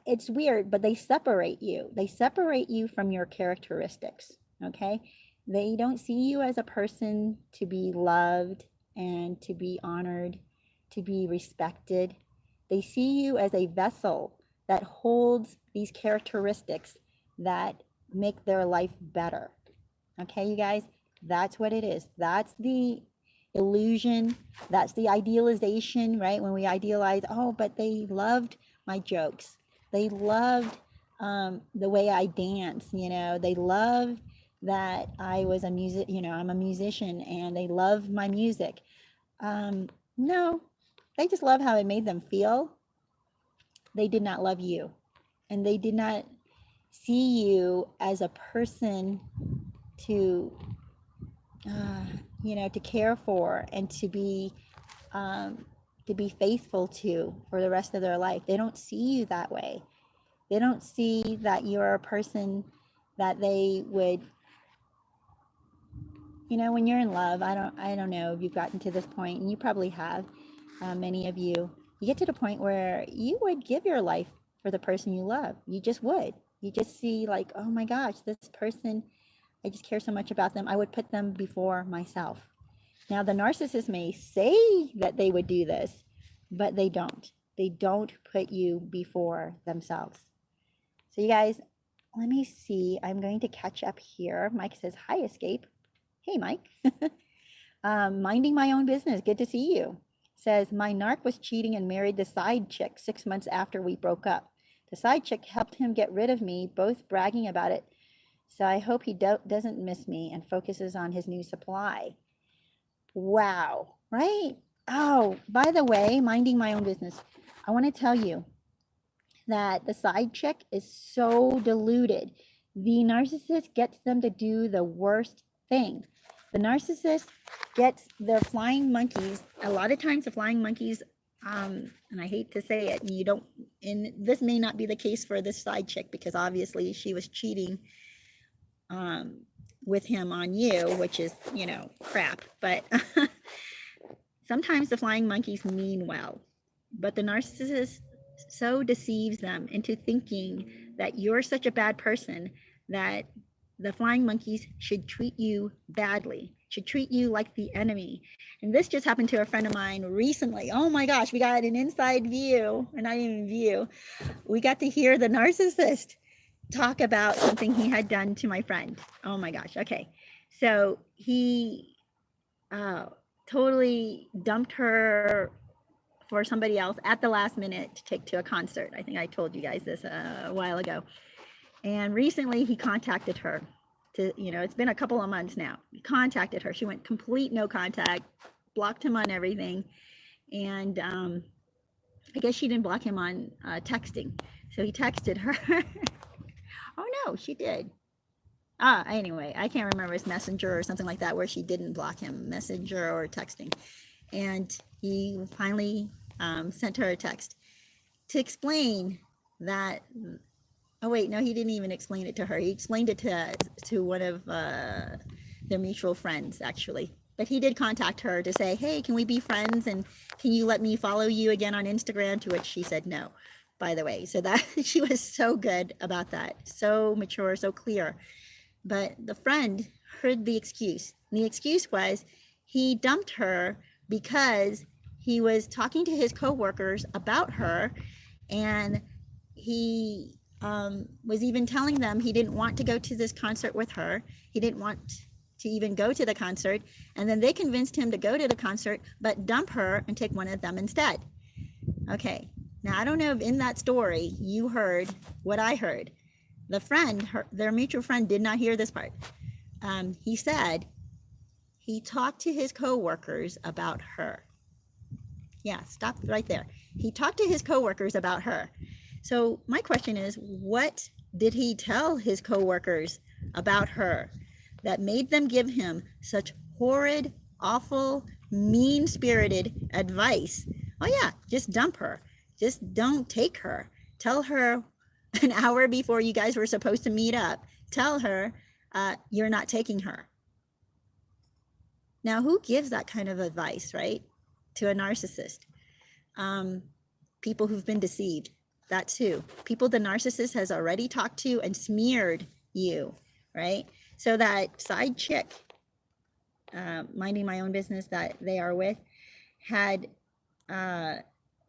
It's weird, but they separate you. They separate you from your characteristics. Okay. They don't see you as a person to be loved and to be honored, to be respected. They see you as a vessel that holds these characteristics that make their life better. Okay, you guys, that's what it is. That's the illusion. That's the idealization, right? When we idealize, but they loved my jokes. They loved the way I dance, they loved that I was a music, I'm a musician and they love my music. No, they just love how it made them feel. They did not love you, and they did not see you as a person to, to care for and to be faithful to for the rest of their life. They don't see you that way. They don't see that you're a person that they would, when you're in love, I don't know if you've gotten to this point, and you probably have, many of you get to the point where you would give your life for the person you love. You just would. You just see like, oh my gosh, this person, I just care so much about them. I would put them before myself. Now, the narcissist may say that they would do this, but they don't. They don't put you before themselves. So you guys, let me see. I'm going to catch up here. Mike says, hi, Escape. Hey, Mike. Minding my own business. Good to see you. Says, my narc was cheating and married the side chick 6 months after we broke up. The side chick helped him get rid of me, both bragging about it. So I hope he doesn't miss me and focuses on his new supply. Wow, right? Oh, by the way, minding my own business. I want to tell you that the side chick is so deluded. The narcissist gets them to do the worst thing. The narcissist gets their flying monkeys. A lot of times the flying monkeys, and I hate to say it, and this may not be the case for this side chick because obviously she was cheating with him on you, which is, crap. But sometimes the flying monkeys mean well, but the narcissist so deceives them into thinking that you're such a bad person that the flying monkeys should treat you badly, should treat you like the enemy. And this just happened to a friend of mine recently. Oh my gosh, we got an inside view, or not even view. We got to hear the narcissist talk about something he had done to my friend. Oh my gosh. Okay. So he totally dumped her for somebody else at the last minute to take to a concert. I think I told you guys this a while ago. And recently he contacted her to, it's been a couple of months now. He contacted her. She went complete no contact, blocked him on everything. And I guess she didn't block him on texting. So he texted her. Oh no, she did. Anyway, I can't remember, his Messenger or something like that, where she didn't block him, Messenger or texting. And he finally sent her a text to explain that. Oh wait, no, he didn't even explain it to her. He explained it to one of their mutual friends, actually. But he did contact her to say, hey, can we be friends? And can you let me follow you again on Instagram? To which she said no, by the way. So that she was so good about that. So mature, so clear. But the friend heard the excuse. And the excuse was he dumped her because he was talking to his coworkers about her, and he was even telling them he didn't want to go to this concert with her. He didn't want to even go to the concert. And then they convinced him to go to the concert, but dump her and take one of them instead. Okay, now I don't know if in that story you heard what I heard. The friend, their mutual friend, did not hear this part. He said he talked to his coworkers about her. Yeah, stop right there. He talked to his coworkers about her. So my question is, what did he tell his coworkers about her that made them give him such horrid, awful, mean-spirited advice? Oh yeah, just dump her. Just don't take her. Tell her an hour before you guys were supposed to meet up, tell her you're not taking her. Now, who gives that kind of advice, right? To a narcissist. People who've been deceived, that too. People the narcissist has already talked to and smeared you, right? So that side chick, minding my own business, that they are with, had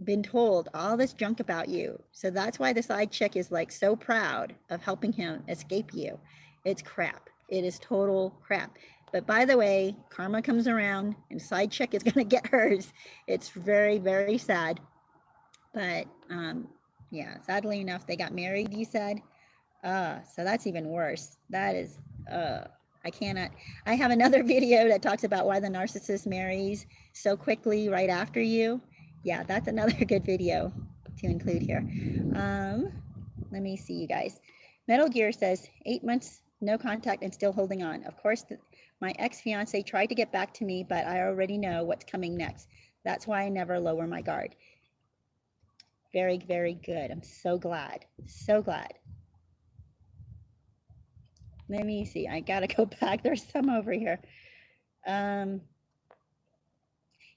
been told all this junk about you. So that's why the side chick is like so proud of helping him escape you. It's crap. It is total crap. But by the way, karma comes around and side chick is going to get hers. It's very, very sad. But yeah, sadly enough, they got married, you said. So that's even worse. That is, I cannot. I have another video that talks about why the narcissist marries so quickly right after you. Yeah, that's another good video to include here. Let me see, you guys. Metal Gear says 8 months, no contact, and still holding on. Of course, my ex-fiance tried to get back to me, but I already know what's coming next. That's why I never lower my guard. Very, very good. I'm so glad. So glad. Let me see. I gotta go back. There's some over here.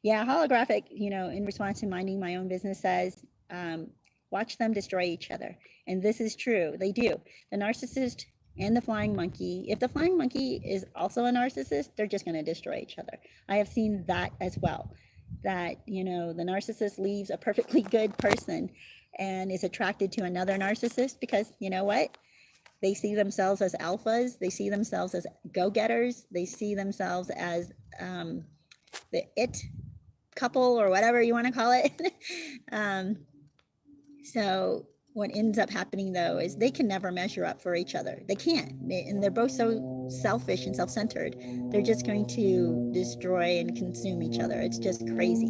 Yeah, holographic, in response to minding my own business, says, watch them destroy each other. And this is true. They do. The narcissist and the flying monkey. If the flying monkey is also a narcissist, they're just going to destroy each other. I have seen that as well. That, the narcissist leaves a perfectly good person and is attracted to another narcissist because, you know what? They see themselves as alphas. They see themselves as go-getters. They see themselves as the it couple, or whatever you want to call it. So what ends up happening, though, is they can never measure up for each other. They can't. And they're both so selfish and self-centered. They're just going to destroy and consume each other. It's just crazy.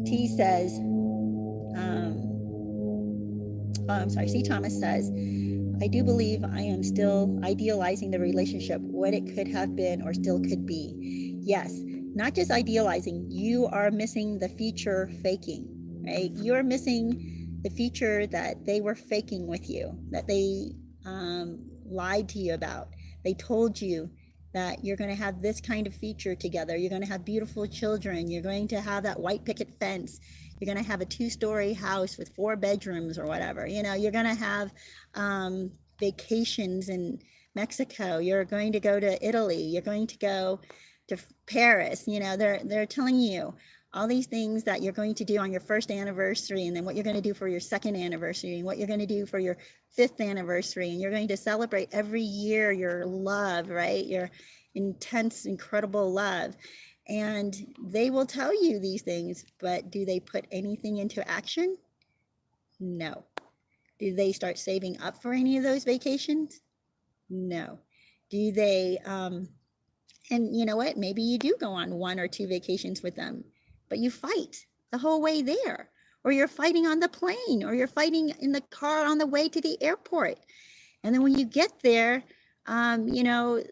T says, C. Thomas says, I do believe I am still idealizing the relationship, what it could have been or still could be. Yes, not just idealizing, you are missing the future faking, right? You're missing the future that they were faking with you, that they lied to you about. They told you that you're going to have this kind of future together. You're going to have beautiful children. You're going to have that white picket fence. You're going to have a 2-story house with 4 bedrooms or whatever. You're going to have vacations in Mexico. You're going to go to Italy. You're going to go to Paris. They're telling you all these things that you're going to do on your first anniversary, and then what you're going to do for your second anniversary, and what you're going to do for your 5th anniversary, and you're going to celebrate every year your love, right? Your intense, incredible love. And they will tell you these things, but do they put anything into action? No. Do they start saving up for any of those vacations? No. Do they, and you know what? Maybe you do go on 1 or 2 vacations with them, but you fight the whole way there. or you're fighting on the plane, or you're fighting in the car on the way to the airport. And then when you get there, you know,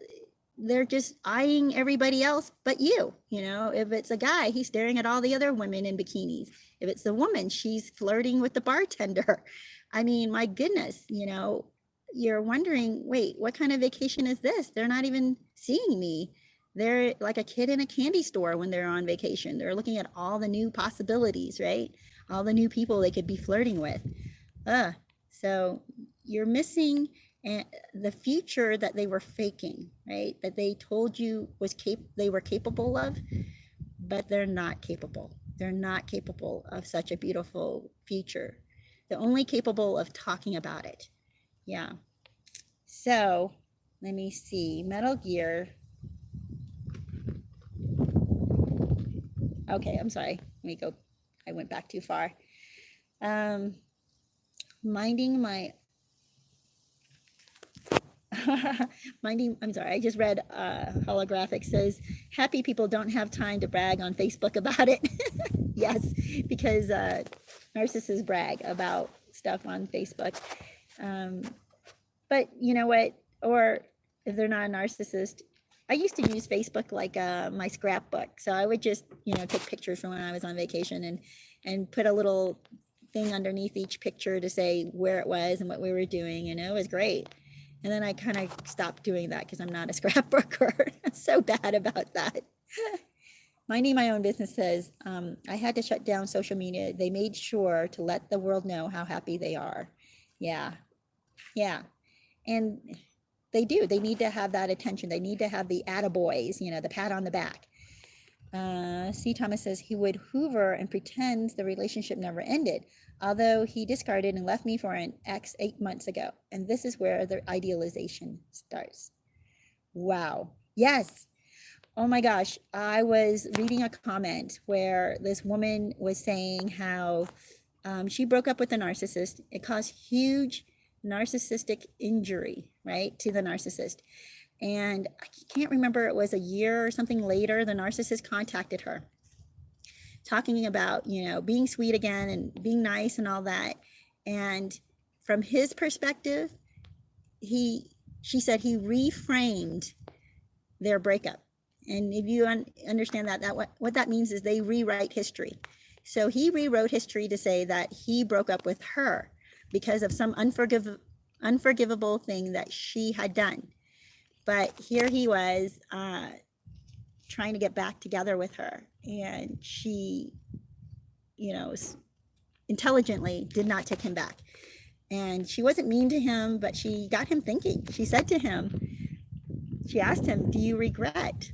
they're just eyeing everybody else but you. You know, if it's a guy, he's staring at all the other women in bikinis. If it's a woman, she's flirting with the bartender. I mean, my goodness, you know, you're wondering, wait, what kind of vacation is this? They're not even seeing me. They're like a kid in a candy store when they're on vacation. They're looking at all the new possibilities, right? All the new people they could be flirting with. So you're missing the future that they were faking, right? That they told you was they were capable of, but they're not capable. They're not capable of such a beautiful future. They're only capable of talking about it. Yeah. So let me see. Metal Gear. Okay, I'm sorry. Let me go. I went back too far. Minding my I'm sorry, I just read holographic says happy people don't have time to brag on Facebook about it. Yes, because narcissists brag about stuff on Facebook. But you know what, or if they're not a narcissist, I used to use Facebook like my scrapbook. So I would just, you know, take pictures from when I was on vacation and put a little thing underneath each picture to say where it was and what we were doing, and it was great. And then I kind of stopped doing that because I'm not a scrapbooker. I'm so bad about that. Minding my own business says, I had to shut down social media. They made sure to let the world know how happy they are. Yeah. Yeah. And they do. They need to have that attention. They need to have the attaboys, you know, the pat on the back. C. Thomas says he would hoover and pretends the relationship never ended, although he discarded and left me for an ex 8 months ago. And this is where the idealization starts. Wow. Yes. Oh my gosh. I was reading a comment where this woman was saying how she broke up with a narcissist. It caused huge narcissistic injury, right, to the narcissist. And I can't remember, it was a year or something later, the narcissist contacted her talking about, you know, being sweet again and being nice and all that. And from his perspective, she said he reframed their breakup. And if you understand that what that means is they rewrite history. So he rewrote history to say that he broke up with her because of some unforgivable thing that she had done. But here he was trying to get back together with her, and she, you know, intelligently did not take him back. And she wasn't mean to him, but she got him thinking. She said to him, she asked him, do you regret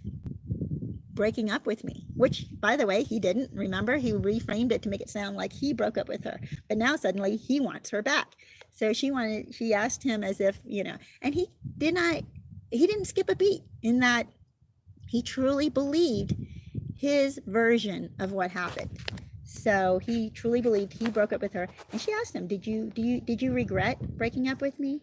breaking up with me? Which, by the way, he didn't. Remember, he reframed it to make it sound like he broke up with her. But now suddenly he wants her back. So she asked him as if, you know, and he didn't skip a beat in that he truly believed his version of what happened. So he truly believed he broke up with her. And she asked him, did you regret breaking up with me?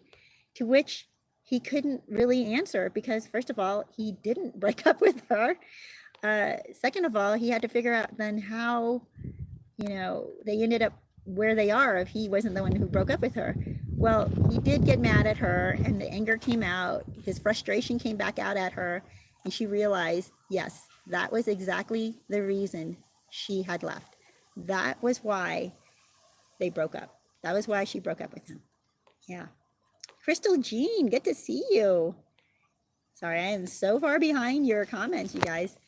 To which he couldn't really answer because, first of all, he didn't break up with her. Second of all, he had to figure out then how, you know, they ended up where they are if he wasn't the one who broke up with her. Well, he did get mad at her, and the anger came out. His frustration came back out at her, and she realized, yes, that was exactly the reason she had left. That was why they broke up. That was why she broke up with him. Yeah. Crystal Jean, good to see you. Sorry, I am so far behind your comments, you guys.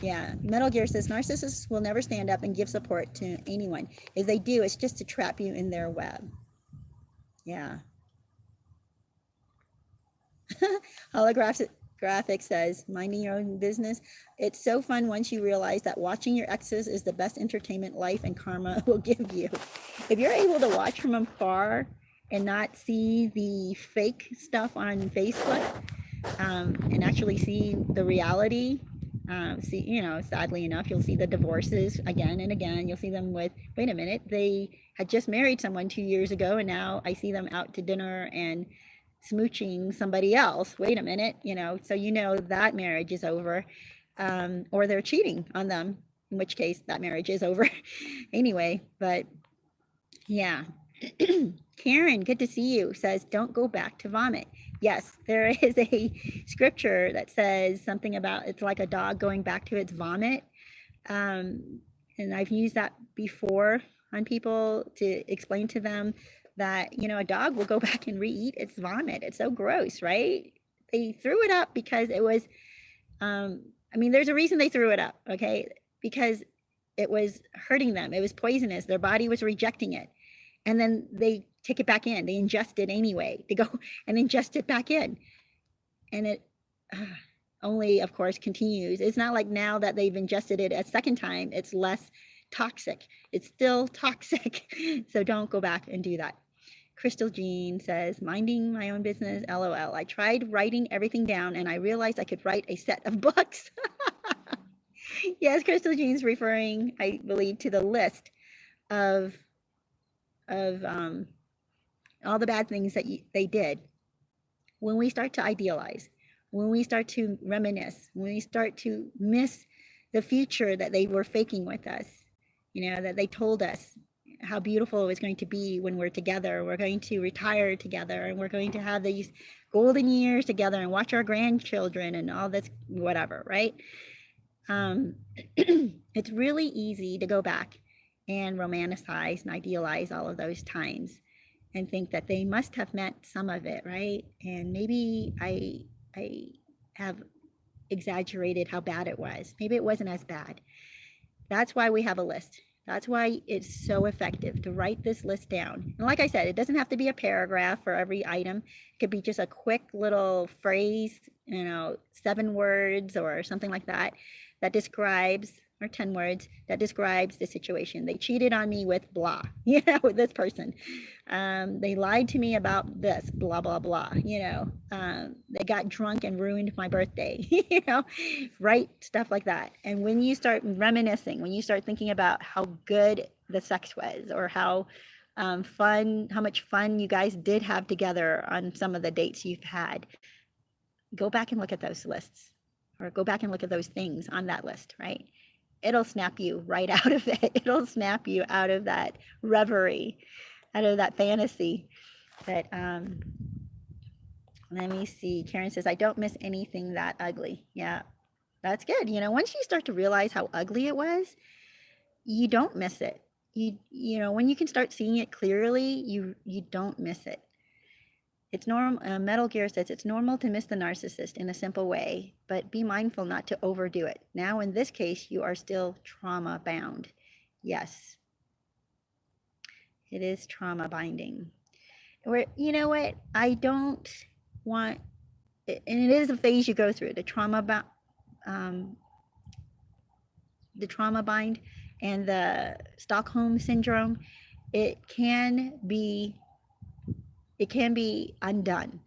Yeah, Metal Gear says narcissists will never stand up and give support to anyone. If they do, it's just to trap you in their web. Yeah. Holographic says, minding your own business. It's so fun once you realize that watching your exes is the best entertainment life and karma will give you. If you're able to watch from afar and not see the fake stuff on Facebook, and actually see the reality, see, you know, sadly enough, you'll see the divorces again and again. You'll see them with, wait a minute, they had just married someone 2 years ago, and now I see them out to dinner and smooching somebody else. Wait a minute, you know, so you know that marriage is over, or they're cheating on them. in which case that marriage is over anyway. But yeah. Karen, good to see you, says, don't go back to vomit. Yes, there is a scripture that says something about it's like a dog going back to its vomit. And I've used that before on people to explain to them that, you know, a dog will go back and re-eat its vomit. It's so gross, right? They threw it up because it was, I mean, there's a reason they threw it up, okay? Because it was hurting them. It was poisonous. Their body was rejecting it. And then they take it back in. They ingest it anyway. They go and ingest it back in. And it only, of course, continues. It's not like now that they've ingested it a second time, it's less toxic. It's still toxic. So don't go back and do that. Crystal Jean says, minding my own business, LOL. I tried writing everything down and I realized I could write a set of books. Yes, Crystal Jean's referring, I believe, to the list of all the bad things that they did. When we start to idealize, when we start to reminisce, when we start to miss the future that they were faking with us, you know, that they told us how beautiful it was going to be when we're together, we're going to retire together, and we're going to have these golden years together and watch our grandchildren and all this, whatever, right? It's really easy to go back and romanticize and idealize all of those times and think that they must have meant some of it, right? And maybe I have exaggerated how bad it was. Maybe it wasn't as bad. That's why we have a list. That's why it's so effective to write this list down. And like I said, it doesn't have to be a paragraph for every item. It could be just a quick little phrase, you know, 7 words or something like that, that describes, or 10 words, that describes the situation. They cheated on me with blah, you know, with this person. They lied to me about this, blah, blah, blah, you know. They got drunk and ruined my birthday, you know, write stuff like that. And when you start reminiscing, when you start thinking about how good the sex was, or how how much fun you guys did have together on some of the dates you've had, go back and look at those lists, or go back and look at those things on that list, right? It'll snap you right out of it. It'll snap you out of that reverie, out of that fantasy. But let me see. Karen says, I don't miss anything that ugly. Yeah, that's good. You know, once you start to realize how ugly it was, you don't miss it. You know, when you can start seeing it clearly, you don't miss it. It's normal. Metal Gear says, it's normal to miss the narcissist in a simple way, but be mindful not to overdo it. Now, in this case, you are still trauma bound. Yes, it is trauma binding. Where, you know what? I don't want, and it is a phase you go through, the trauma bind and the Stockholm syndrome. It can be undone.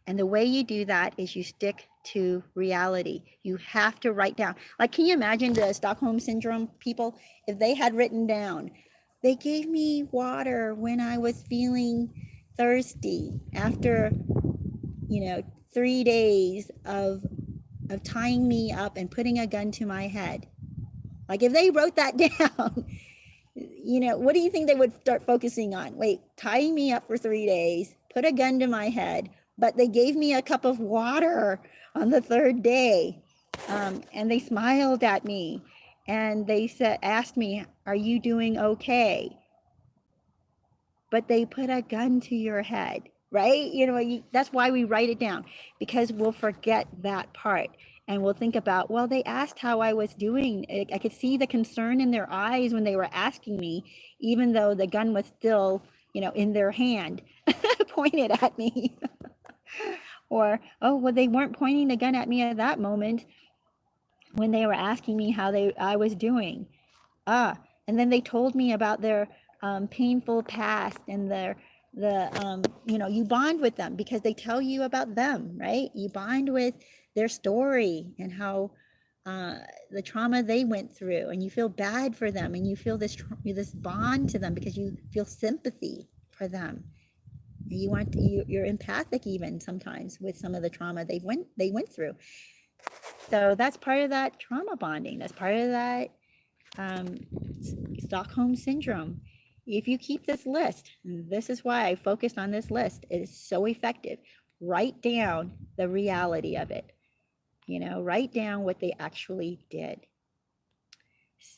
And the way you do that is you stick to reality. You have to write down. Like, can you imagine the Stockholm syndrome people? If they had written down, they gave me water when I was feeling thirsty after, you know, 3 days of tying me up and putting a gun to my head. Like, if they wrote that down, you know, what do you think they would start focusing on? Wait, tying me up for 3 days, put a gun to my head, but they gave me a cup of water on the 3rd day. And they smiled at me and they asked me, are you doing okay? But they put a gun to your head, right? You know, that's why we write it down, because we'll forget that part. And we'll think about, well, they asked how I was doing. I could see the concern in their eyes when they were asking me, even though the gun was still, you know, in their hand, pointed at me. Or, oh, well, they weren't pointing the gun at me at that moment when they were asking me how I was doing. And then they told me about their painful past and you know, you bond with them because they tell you about them, right? You bond with their story and how the trauma they went through, and you feel bad for them, and you feel this bond to them because you feel sympathy for them. You're empathic even sometimes with some of the trauma they went through. So that's part of that trauma bonding. That's part of that um, Stockholm Syndrome. If you keep this list, and this is why I focused on this list, it is so effective. Write down the reality of it. Write down what they actually did.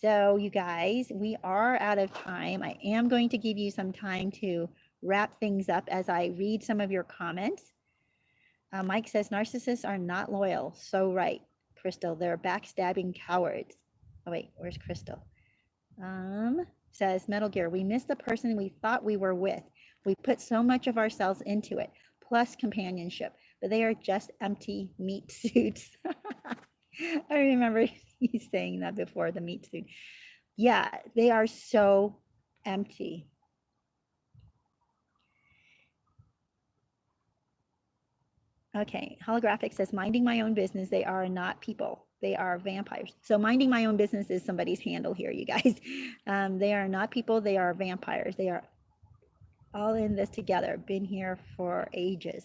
So, you guys, we are out of time. I am going to give you some time to wrap things up as I read some of your comments. Mike says narcissists are not loyal. So right, Crystal. They're backstabbing cowards. Oh wait, where's Crystal? Says Metal Gear. We miss the person we thought we were with. We put so much of ourselves into it, plus companionship. But they are just empty meat suits. I remember you saying that before, the meat suit. Yeah, they are so empty. Okay, Holographic says, minding my own business, they are not people. They are vampires. So minding my own business is somebody's handle here, you guys. They are not people. They are vampires. They are all in this together. Been here for ages.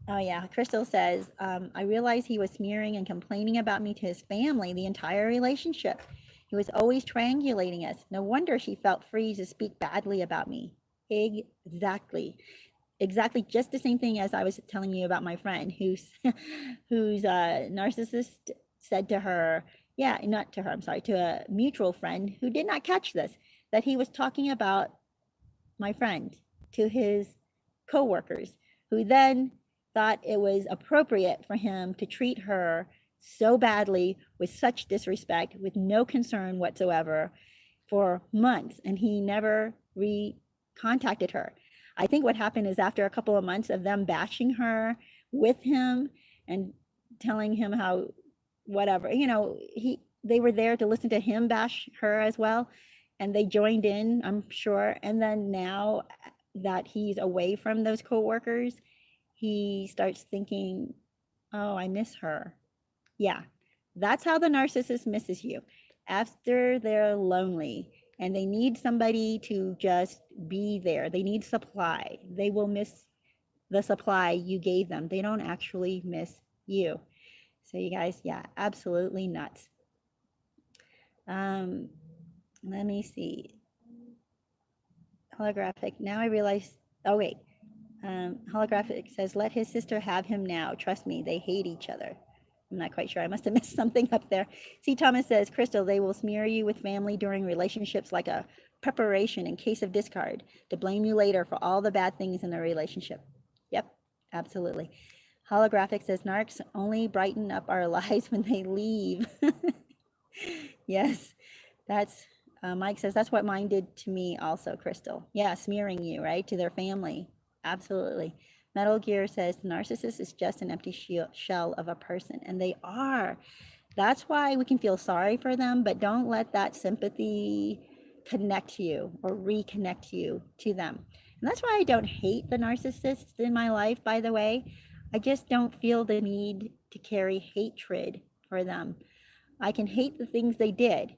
Oh yeah, Crystal says, I realized he was smearing and complaining about me to his family the entire relationship. He was always triangulating us. No wonder she felt free to speak badly about me. Exactly. Just the same thing as I was telling you about my friend who's narcissist said to her, yeah, not to her, I'm sorry, to a mutual friend who did not catch this, that he was talking about my friend to his coworkers, who then thought it was appropriate for him to treat her so badly with such disrespect, with no concern whatsoever, for months, and he never contacted her. I think what happened is after a couple of months of them bashing her with him and telling him how whatever, they were there to listen to him bash her as well, and they joined in, I'm sure. And then now that he's away from those coworkers, he starts thinking, oh, I miss her. Yeah, that's how the narcissist misses you. After they're lonely and they need somebody to just be there, they need supply. They will miss the supply you gave them. They don't actually miss you. So you guys, yeah, absolutely nuts. Let me see. Holographic. Now I realize, oh wait. Holographic says, let his sister have him now. Trust me, they hate each other. I'm not quite sure. I must have missed something up there. C. Thomas says, Crystal, they will smear you with family during relationships like a preparation in case of discard to blame you later for all the bad things in the relationship. Yep, absolutely. Holographic says, narcs only brighten up our lives when they leave. Yes, that's, Mike says, that's what mine did to me also, Crystal. Yeah, smearing you, right, to their family. Absolutely. Metal Gear says the narcissist is just an empty shell of a person, and they are. That's why we can feel sorry for them, but don't let that sympathy connect you or reconnect you to them. And that's why I don't hate the narcissists in my life, by the way. I just don't feel the need to carry hatred for them. I can hate the things they did.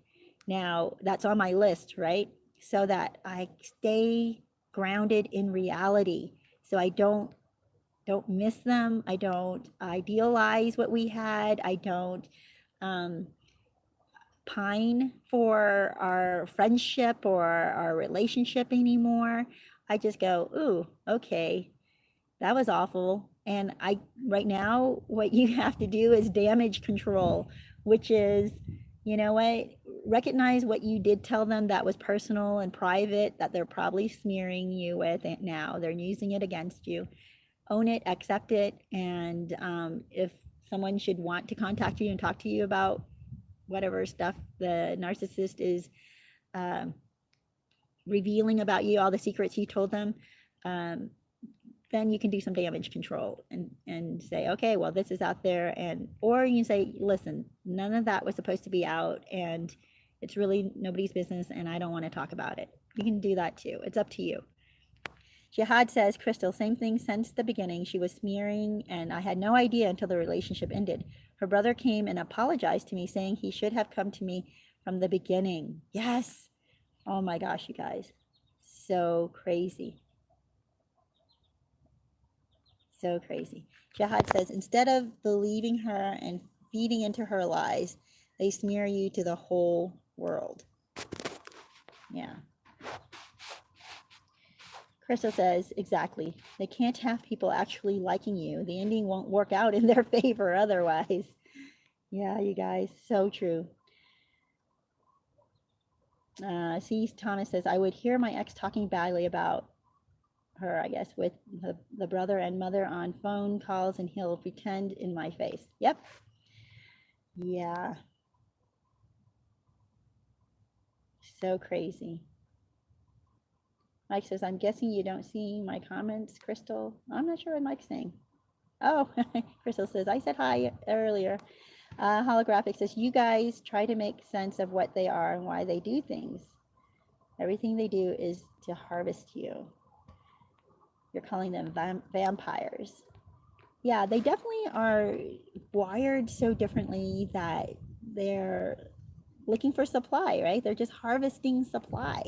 Now, that's on my list, right? So that I stay grounded in reality. So I don't miss them. I don't idealize what we had. I don't pine for our friendship or our relationship anymore. I just go, ooh, okay, that was awful. And right now, what you have to do is damage control, which is, you know what, recognize what you did tell them that was personal and private, that they're probably smearing you with it now. They're using it against you. Own it, accept it. And if someone should want to contact you and talk to you about whatever stuff the narcissist is revealing about you, all the secrets you told them, then you can do some damage control and say, okay, well, this is out there. Or you can say, listen, none of that was supposed to be out, and it's really nobody's business, and I don't want to talk about it. You can do that too. It's up to you. Jihad says, Crystal, same thing since the beginning. She was smearing, and I had no idea until the relationship ended. Her brother came and apologized to me, saying he should have come to me from the beginning. Yes. Oh my gosh, you guys. So crazy. So crazy. Jihad says, instead of believing her and feeding into her lies, They smear you to the whole world. Yeah. Crystal says, exactly. They can't have people actually liking you. The ending won't work out in their favor otherwise. Yeah, you guys, so true. See, Thomas says, I would hear my ex talking badly about her, I guess, with the brother and mother on phone calls, and he'll pretend in my face. Yep. Yeah. So crazy. Mike says, I'm guessing you don't see my comments, Crystal. I'm not sure what Mike's saying. Oh, Crystal says, I said hi earlier. Holographic says, you guys try to make sense of what they are and why they do things. Everything they do is to harvest you. You're calling them vampires. Yeah, they definitely are wired so differently that they're looking for supply, right? They're just harvesting supply.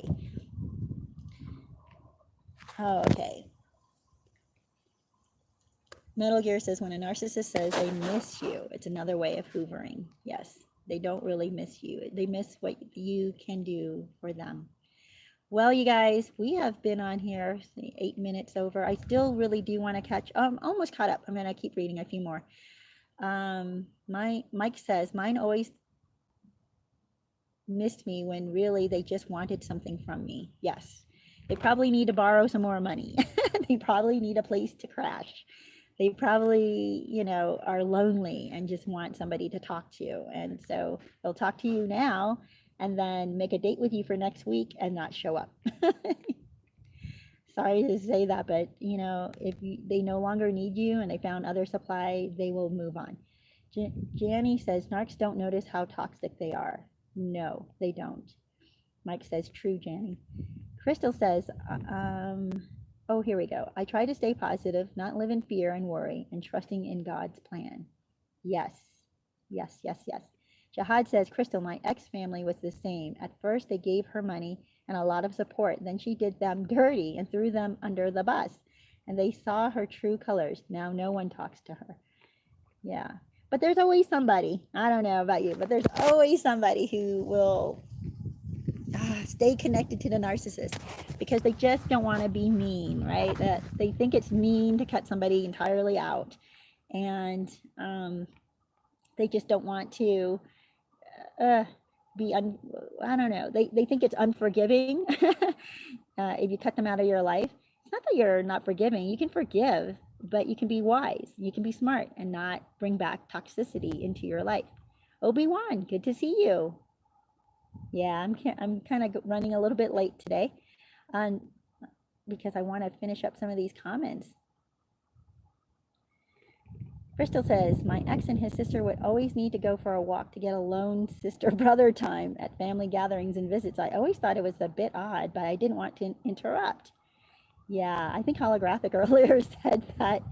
Oh, okay. Metal Gear says, when a narcissist says they miss you, it's another way of hoovering. Yes, they don't really miss you. They miss what you can do for them. Well, you guys, we have been on here 8 minutes over. I still really do want to catch, almost caught up. I'm going to keep reading a few more. Mike says, mine always missed me when really they just wanted something from me. Yes, they probably need to borrow some more money. They probably need a place to crash. They probably, you know, are lonely and just want somebody to talk to. And so they'll talk to you now and then make a date with you for next week and not show up. Sorry to say that, but you know, if they no longer need you and they found other supply, they will move on. Janny says, narcs don't notice how toxic they are. No, they don't. Mike says, true, Janny. Crystal says, oh, here we go. I try to stay positive, not live in fear and worry, and trusting in God's plan. Yes, yes, yes, yes. Jihad says, Crystal, my ex-family was the same. At first, they gave her money and a lot of support. Then she did them dirty and threw them under the bus. And they saw her true colors. Now no one talks to her. Yeah. But there's always somebody. I don't know about you, but there's always somebody who will stay connected to the narcissist because they just don't want to be mean, right? That they think it's mean to cut somebody entirely out, and they just don't want to be I don't know. They think it's unforgiving if you cut them out of your life. It's not that you're not forgiving. You can forgive, but you can be wise. You can be smart and not bring back toxicity into your life. Obi-Wan, good to see you. Yeah, I'm kind of running a little bit late today because I want to finish up some of these comments. Crystal says, my ex and his sister would always need to go for a walk to get alone sister-brother time at family gatherings and visits. I always thought it was a bit odd, but I didn't want to interrupt. Yeah, I think Holographic earlier said that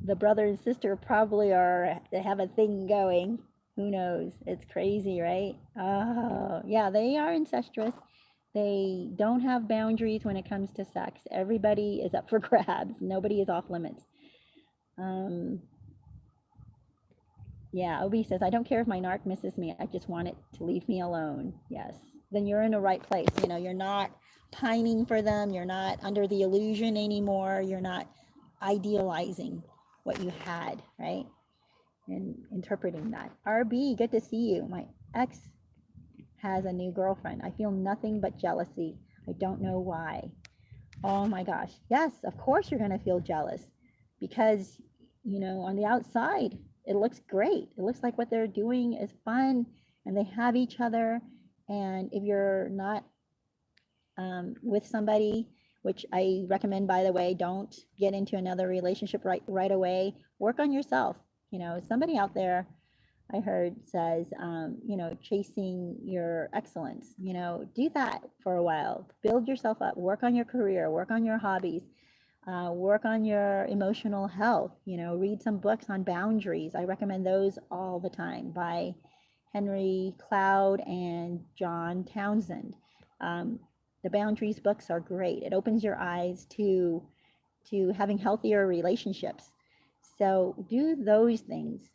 the brother and sister probably they have a thing going. Who knows? It's crazy, right? Oh, yeah, they are incestuous. They don't have boundaries when it comes to sex. Everybody is up for grabs. Nobody is off limits. Yeah, Obi says, I don't care if my narc misses me. I just want it to leave me alone. Yes. Then you're in the right place. You know, you're not pining for them. You're not under the illusion anymore. You're not idealizing what you had, right? And interpreting that. RB, good to see you. My ex has a new girlfriend. I feel nothing but jealousy. I don't know why. Oh my gosh. Yes, of course you're going to feel jealous because, you know, on the outside, it looks great. It looks like what they're doing is fun and they have each other. And if you're not with somebody, which I recommend, by the way, don't get into another relationship right away. Work on yourself. You know, somebody out there I heard says, you know, chasing your excellence, you know, do that for a while, build yourself up, work on your career, work on your hobbies, work on your emotional health, you know, read some books on boundaries. I recommend those all the time by Henry Cloud and John Townsend. The boundaries books are great. It opens your eyes to having healthier relationships. So do those things.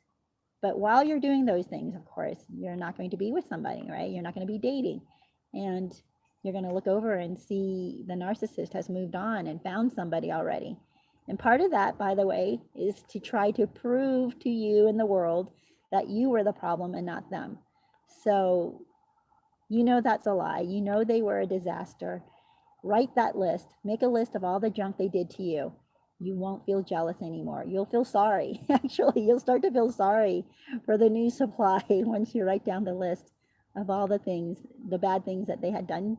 But while you're doing those things, of course, you're not going to be with somebody, right? You're not going to be dating. And you're going to look over and see the narcissist has moved on and found somebody already. And part of that, by the way, is to try to prove to you and the world that you were the problem and not them. So, you know that's a lie. You know they were a disaster. Write that list. Make a list of all the junk they did to you. You won't feel jealous anymore. You'll feel sorry. Actually, you'll start to feel sorry for the new supply once you write down the list of all the things, the bad things that they had done.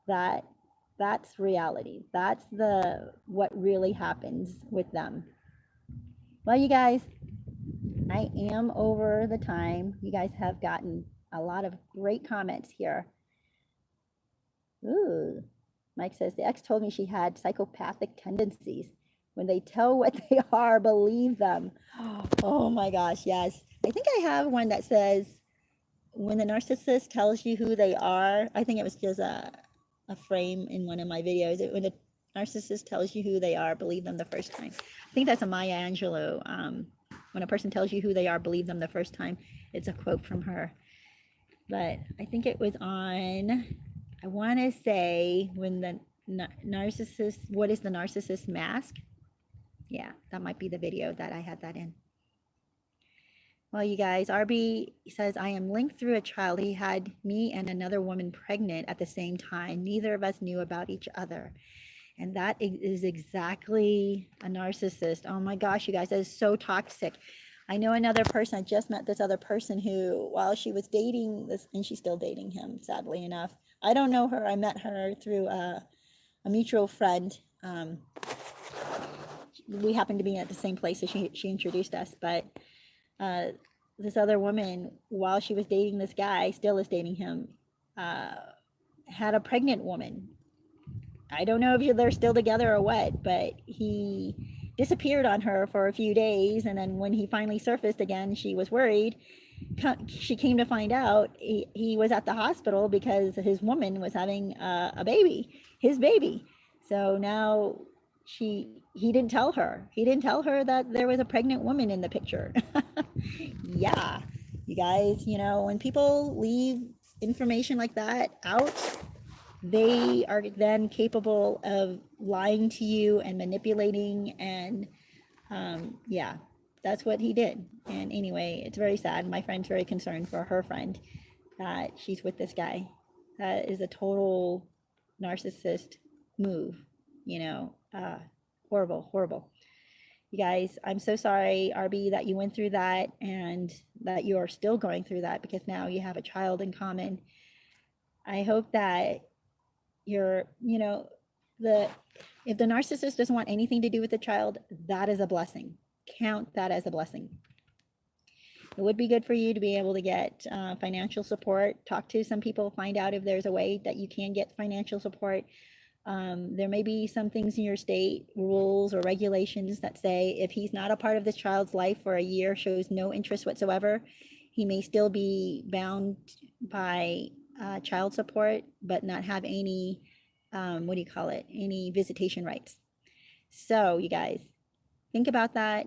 That's reality. That's what really happens with them. Well, you guys, I am over the time. You guys have gotten a lot of great comments here. Ooh, Mike says, the ex told me she had psychopathic tendencies. When they tell what they are, believe them. Oh my gosh, yes. I think I have one that says, when the narcissist tells you who they are, I think it was just a frame in one of my videos. When the narcissist tells you who they are, believe them the first time. I think that's a Maya Angelou. When a person tells you who they are, believe them the first time. It's a quote from her. But I think it was on, I want to say, when the narcissist, what is the narcissist mask? Yeah, that might be the video that I had that in. Well, you guys, RB says, I am linked through a child. He had me and another woman pregnant at the same time. Neither of us knew about each other. And that is exactly a narcissist. Oh my gosh, you guys, that is so toxic. I know another person, I just met this other person who, while she was dating this, and she's still dating him, sadly enough. I don't know her. I met her through a mutual friend. We happened to be at the same place, so she introduced us. But this other woman, while she was dating this guy, still is dating him, had a pregnant woman. I don't know if they're still together or what, but he disappeared on her for a few days. And then when he finally surfaced again, she was worried. She came to find out he was at the hospital because his woman was having a baby, his baby. So now he didn't tell her. He didn't tell her that there was a pregnant woman in the picture. Yeah, you guys, you know, when people leave information like that out, they are then capable of lying to you and manipulating. And yeah, that's what he did. And anyway, it's very sad. My friend's very concerned for her friend that she's with this guy. That is a total narcissist move, you know. Horrible, horrible. You guys, I'm so sorry, RB, that you went through that and that you are still going through that, because now you have a child in common. I hope that you're, you know, if the narcissist doesn't want anything to do with the child, that is a blessing. Count that as a blessing. It would be good for you to be able to get financial support. Talk to some people, find out if there's a way that you can get financial support. There may be some things in your state, rules or regulations that say if he's not a part of this child's life for a year, shows no interest whatsoever, he may still be bound by child support, but not have any, any visitation rights. So you guys, think about that.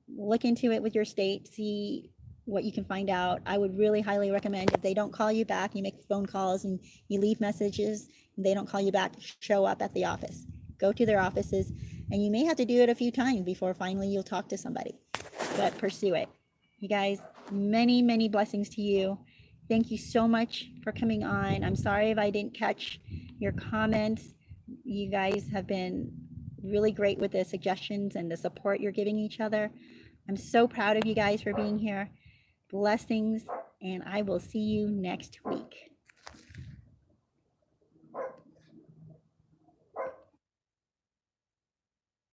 Look into it with your state, see what you can find out. I would really highly recommend, if they don't call you back, you make phone calls and you leave messages and they don't call you back, show up at the office. Go to their offices, and you may have to do it a few times before finally you'll talk to somebody, but pursue it. You guys, many, many blessings to you. Thank you so much for coming on. I'm sorry if I didn't catch your comments. You guys have been really great with the suggestions and the support you're giving each other. I'm so proud of you guys for being here. Blessings, and I will see you next week.